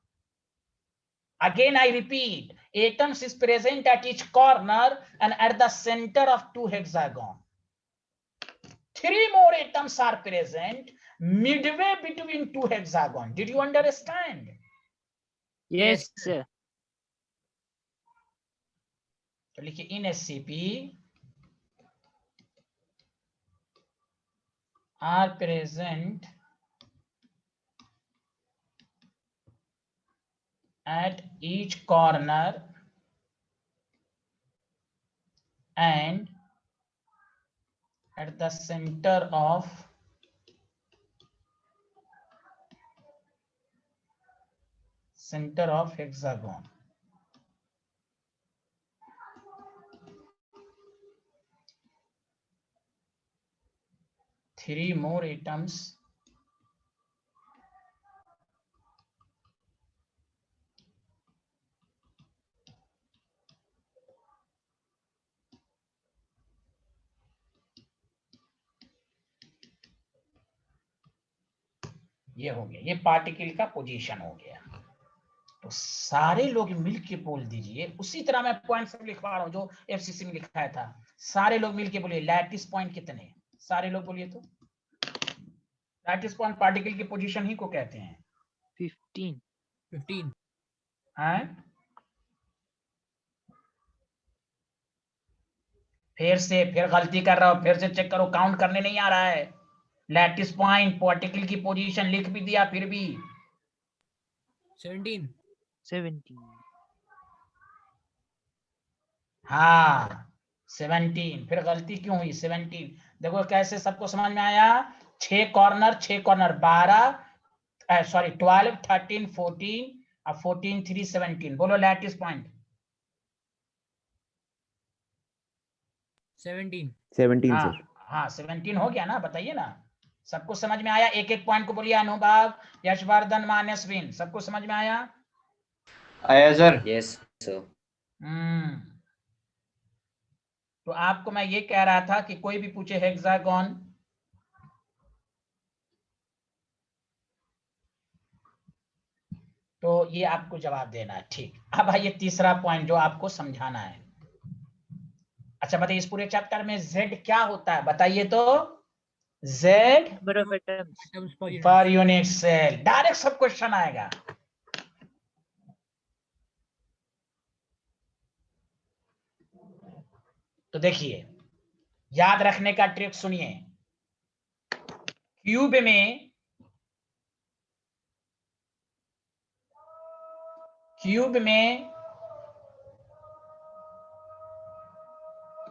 Speaker 1: Again, I repeat, atoms is present at each corner and at the center of two hexagon. 3 more atoms are present midway between two hexagon. Did you understand?
Speaker 4: Yes, sir.
Speaker 1: तो लिखिए in SCP are present at each corner and at the center of hexagon. Three more atoms ये हो गया, ये particle का position हो गया। तो सारे लोग मिलके बोल दीजिए, उसी तरह मैं पॉइंट सब लिखवा रहा हूं जो एफसीसी में लिखाया था। सारे लोग मिलके बोलिए लैटिस पॉइंट कितने, सारे लोग बोलिए तो। लैटिस पॉइंट पार्टिकल की पोजीशन ही को कहते हैं।
Speaker 4: 15
Speaker 1: हैं? फिर गलती कर रहा हो, फिर से चेक करो, काउंट करने नहीं आ रहा है। लैटिस पॉइंट पार्टिकल की पोजीशन लिख भी दिया, फिर भी
Speaker 4: 17
Speaker 1: हाँ 17, फिर गलती क्यों हुई 17? देखो कैसे सबको समझ में आया। 6 कॉर्नर 12 सॉरी 12 13 14 और 14 3 17। बोलो लैटिस पॉइंट
Speaker 6: 17
Speaker 1: हाँ
Speaker 6: सर।
Speaker 1: हाँ 17 हो गया ना, बताइए ना। सबको समझ में आया? एक एक पॉइंट को बोलिए। अनुभव, यशवर्धन, मानसविन, सबको समझ में आया?
Speaker 3: आया सर। Yes sir.
Speaker 1: तो आपको मैं ये कह रहा था कि कोई भी पूछे हेक्सागोन, तो ये आपको जवाब देना है। ठीक, अब आइए तीसरा पॉइंट जो आपको समझाना है। अच्छा बताइए, इस पूरे चैप्टर में Z क्या होता है बताइए तो। Z
Speaker 4: number of atoms
Speaker 1: पर यूनिट सेल। डायरेक्ट सब क्वेश्चन आएगा। तो देखिए, याद रखने का ट्रिक सुनिए। क्यूब में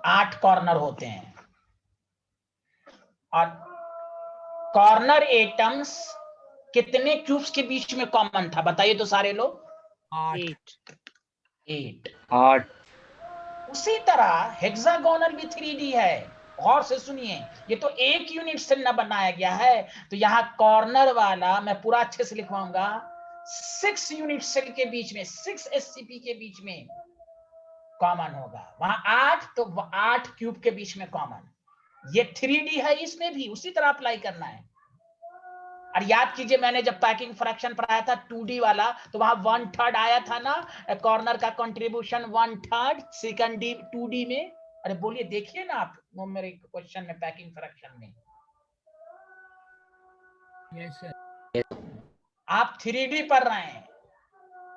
Speaker 1: 8 कॉर्नर होते हैं और कॉर्नर एटम्स कितने क्यूब्स के बीच में कॉमन था बताइए तो सारे लोग।
Speaker 4: 8
Speaker 1: उसी तरह हेक्सागोनल भी 3D है। गौर से सुनिए, ये तो एक यूनिट से न बनाया गया है, तो यहाँ कॉर्नर वाला मैं पूरा अच्छे से लिखवाऊंगा। 6 यूनिट सेल के बीच में, 6 SCP के बीच में कॉमन होगा। वहां 8 तो 8 क्यूब के बीच में कॉमन। ये 3D है, इसमें भी उसी तरह अप्लाई करना है। और याद कीजिए, मैंने जब पैकिंग फ्रैक्शन पढ़ाया था 2D वाला, तो वहां 1/3 आया था ना, कॉर्नर का कंट्रीब्यूशन 1/3 सेकंड 2D में। अरे बोलिए, देखिए ना आप वो मेरे क्वेश्चन में पैकिंग फ्रैक्शन में।
Speaker 2: Yes sir.
Speaker 1: आप 3D पढ़ रहे हैं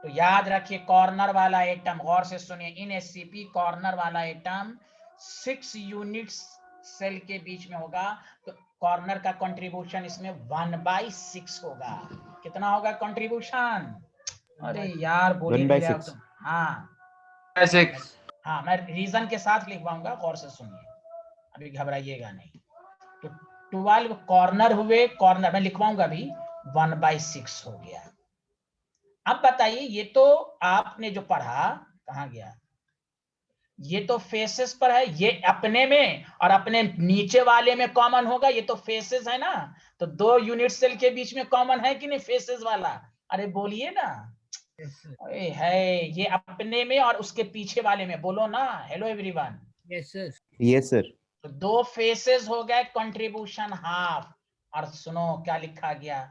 Speaker 1: तो याद रखिए, कॉर्नर वाला एटम, गौर से सुनिए, इन SCP कॉर्नर वाला एटम 6 यूनिट्स सेल के बीच में होगा, तो कॉर्नर का कंट्रीब्यूशन इसमें 1/6 होगा। कितना होगा कंट्रीब्यूशन? अरे यार बोलिए
Speaker 6: 1/6।
Speaker 1: तुम। हाँ
Speaker 3: 6।
Speaker 1: हाँ, मैं रीजन के साथ लिखवाऊंगा, गौर से सुनिए, अभी घबराइएगा नहीं। तो 12 कॉर्नर हुए, कॉर्नर मैं लिखवाऊंगा अभी, 1/6 हो गया। अब बताइए, ये तो आपने जो पढ़ा, कहां गया? ये तो फेसेस पर है, ये अपने में और अपने नीचे वाले में कॉमन होगा। ये तो फेसेस है ना, तो 2 यूनिट सेल के बीच में कॉमन है कि नहीं फेसेस वाला? अरे बोलिए ना। अरे है, ये अपने में और उसके पीछे वाले में, बोलो ना। Hello everyone.
Speaker 2: Yes sir.
Speaker 6: Yes sir.
Speaker 1: तो 2 फेसेस हो गए, कंट्रीब्यूशन हाफ। और सुनो क्या लिखा गया,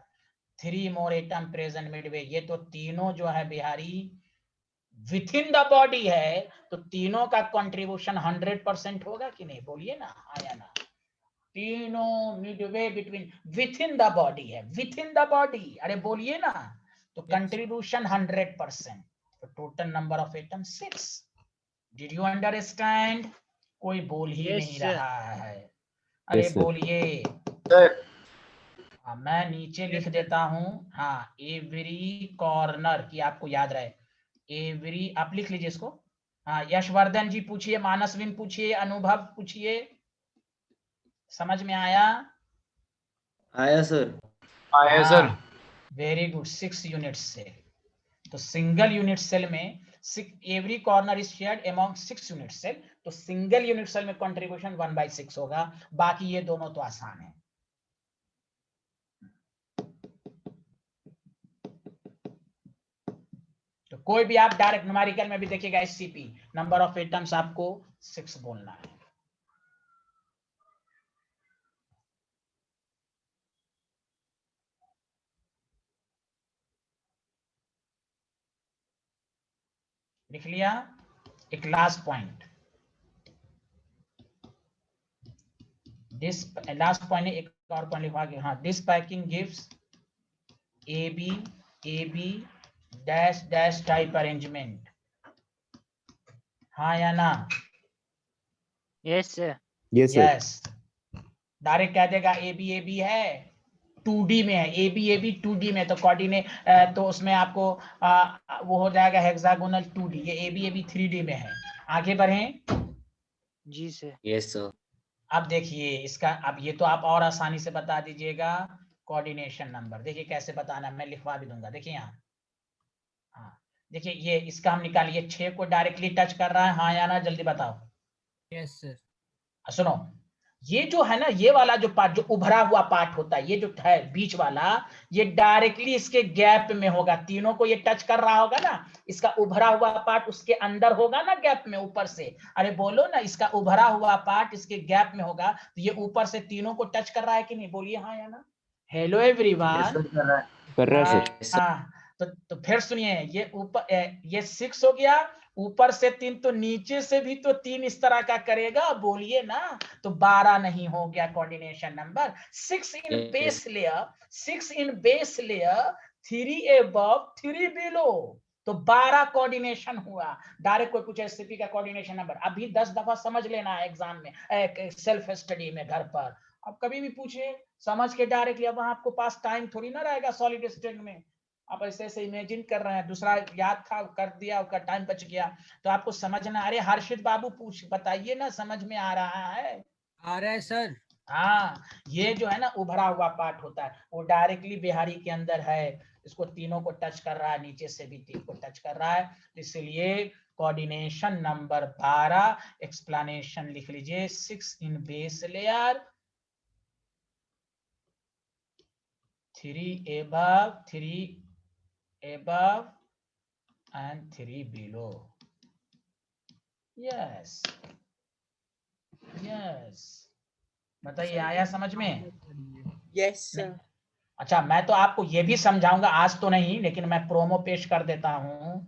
Speaker 1: 3 मोर एटम प्रेजेंट मिडवे। ये तो तीनों जो है Bihari with in the body है तो तीनों का कंट्रीब्यूशन 100% होगा कि नहीं? बोलिए ना, हाँ या ना? तीनों Midway between, with in the body है, विथ इन द बॉडी, अरे बोलिए ना, तो कंट्रीब्यूशन 100%, तो total number of atom 6। Did you understand? कोई बोल ही
Speaker 4: Yes,
Speaker 1: नहीं
Speaker 4: sir.
Speaker 1: रहा है, अरे
Speaker 6: Yes, sir.
Speaker 1: बोलिए।
Speaker 3: सर
Speaker 1: हाँ, मैं नीचे लिख देता हूँ, हाँ, एवरी कॉर्नर की आपको याद रहे, एवरी, आप लिख लीजिए इसको। हाँ, यशवर्धन जी पूछिए, मानसविन पूछिए, अनुभव पूछिए, समझ में आया?
Speaker 3: आया सर।
Speaker 7: आया sir.
Speaker 1: Very good. 6 unit cell, तो सिंगल यूनिट सेल में every corner is shared among 6 unit cell, तो सिंगल यूनिट सेल में कंट्रीब्यूशन 1/6 होगा। बाकी ये दोनों तो आसान है। तो कोई भी आप डायरेक्ट न्यूमेरिकल में भी देखिएगा, एससीपी नंबर ऑफ एटम्स आपको 6 बोलना है। लिख लिया? एक last point, this last point, एक और पॉइंट लिखवा के, हाँ, this packing gives A B dash dash type arrangement, हाँ या ना?
Speaker 4: Yes, sir.
Speaker 6: Yes, sir.
Speaker 1: Yes, direct कह देगा ए बी है, 2D में है, ए बी 2D में, तो कोऑर्डिनेट, तो उसमें आपको वो हो जाएगा हेक्सागोनल 2D, ये ए बी 3D में है। आगे बढ़ें।
Speaker 4: जी सर।
Speaker 3: Yes sir.
Speaker 1: अब देखिए इसका, अब ये तो आप और आसानी से बता दीजिएगा, कोऑर्डिनेशन नंबर देखिए कैसे बताना, मैं लिखवा भी दूंगा। देखिए यहाँ, हाँ, देखिए ये इसका हम निकालिए, 6 को डायरेक्टली टच कर रहा है, हाँ या ना? जल्दी बताओ।
Speaker 2: Yes sir.
Speaker 1: सुनो, ये जो है ना, ये वाला जो पार्ट, जो उभरा हुआ पार्ट होता है, ये जो है बीच वाला, ये डायरेक्टली इसके गैप में होगा, तीनों को ये टच कर रहा होगा ना, इसका उभरा हुआ पार्ट उसके अंदर होगा ना, गैप में, ऊपर से। अरे बोलो ना, इसका उभरा हुआ पार्ट इसके गैप में होगा, तो ये ऊपर से तीनों को टच कर रहा है कि नहीं? बोलिए हाँ या ना? Hello everyone.
Speaker 6: कर रहा है सर।
Speaker 1: हाँ, तो फिर सुनिए, ये ऊपर, ये 6 हो गया, ऊपर से 3, तो नीचे से भी तो 3 इस तरह का करेगा, बोलिए ना, तो 12 नहीं हो गया कोऑर्डिनेशन नंबर। 6 इन बेस लेयर, 6 इन बेस लेयर, 3 above 3 below, तो 12 कोऑर्डिनेशन हुआ। डायरेक्ट कोई पूछे एससीपी का कोऑर्डिनेशन नंबर, अभी 10 दफा समझ लेना है एग्जाम में, सेल्फ स्टडी में, घर पर। अब कभी भी पूछे समझ के डायरेक्टली, अब आपको पास टाइम थोड़ी ना रहेगा सॉलिड स्टेट में, आप ऐसे ऐसे इमेजिन कर रहे हैं, दूसरा याद था कर दिया, उसका टाइम बच गया, तो आपको समझना। अरे हर्षित बाबू पूछ बताइए ना, समझ में आ रहा है?
Speaker 2: आ रहा है सर।
Speaker 1: हाँ, ये जो है ना उभरा हुआ पार्ट होता है, वो डायरेक्टली बिहारी के अंदर है, इसको तीनों को टच कर रहा है, नीचे से भी 3 को टच कर रहा है, इसलिए कोऑर्डिनेशन नंबर 12, एक्सप्लेनेशन लिख लीजिए, 6 इन base layer, 3 above and 3 below. Yes, बताइए, आया समझ में?
Speaker 5: Yes, sir.
Speaker 1: अच्छा, मैं तो आपको ये भी समझाऊंगा, आज तो नहीं, लेकिन मैं प्रोमो पेश कर देता हूं।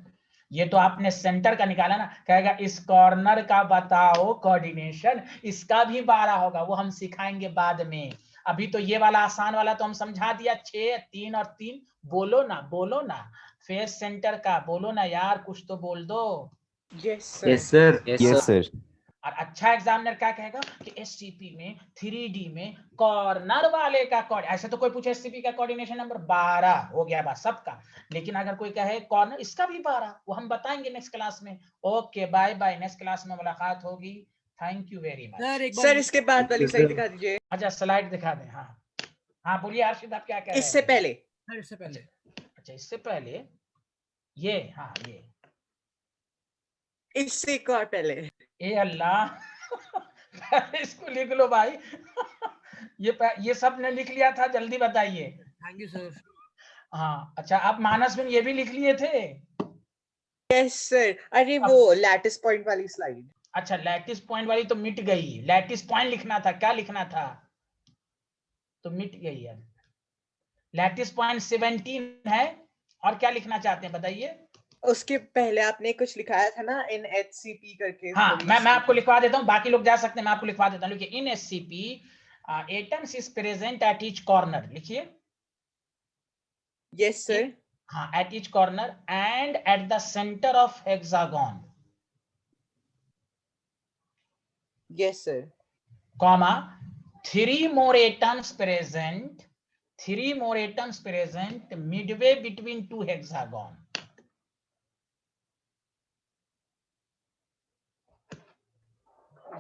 Speaker 1: ये तो आपने सेंटर का निकाला ना, कहेगा इस कॉर्नर का बताओ कोऑर्डिनेशन, इसका भी 12 होगा, वो हम सिखाएंगे बाद में। अभी तो ये वाला आसान वाला तो हम समझा दिया, 6, 3 और 3, बोलो ना, फेस सेंटर का बोलो ना यार, कुछ तो बोल दो।
Speaker 5: Yes, sir.
Speaker 3: Yes sir.
Speaker 6: Yes, sir.
Speaker 1: और अच्छा एग्जामिनर क्या कहेगा कि एससीपी में 3D में कॉर्नर वाले का ऐसे तो कोई पूछे एससीपी का कोऑर्डिनेशन नंबर 12 हो गया बस सबका, लेकिन अगर कोई कहे कॉर्नर इसका भी 12, वो हम बताएंगे नेक्स्ट क्लास में। Okay, bye bye, next class में मुलाकात होगी। Thank you very much.
Speaker 2: Sir एक
Speaker 5: सर
Speaker 2: बार
Speaker 5: इसके बाद वाली स्लाइड दिखा दीजिए।
Speaker 1: अच्छा, स्लाइड दिखा दें। हाँ हाँ, बोलिए हर्षित, आप क्या कह रहे हैं?
Speaker 5: इससे पहले
Speaker 2: सर इससे पहले
Speaker 1: अच्छा, इससे पहले ये, हाँ ये,
Speaker 5: इससे एक और पहले।
Speaker 1: ए अल्लाह पहले इसको लिख लो भाई ये सब ने लिख लिया था, जल्दी बताइए।
Speaker 2: Thank you sir.
Speaker 1: हाँ अच्छा, आप मानस में ये भी लिख लिए थे?
Speaker 5: Yes, sir. अरे वो लैटिस पॉइंट वाली स्लाइड।
Speaker 1: अच्छा, लैटिस पॉइंट वाली तो मिट गई, लैटिस पॉइंट लिखना था, क्या लिखना था? तो मिट गई है। लैटिस पॉइंट 17 है, और क्या लिखना चाहते हैं बताइए?
Speaker 5: उसके पहले आपने कुछ लिखाया था ना इन HCP करके.
Speaker 1: हाँ, मैं आपको लिखवा देता हूँ, बाकी लोग जा सकते हैं, मैं आपको लिखवा देता हूँ. लिखिए, इन SCP atoms is present at each corner. लिखिए.
Speaker 5: Yes sir.
Speaker 1: हाँ, at each corner and at the center of hexagon.
Speaker 5: Yes sir.
Speaker 1: Comma, three more atoms present midway between two hexagon.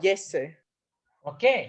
Speaker 5: Yes sir.
Speaker 1: Okay.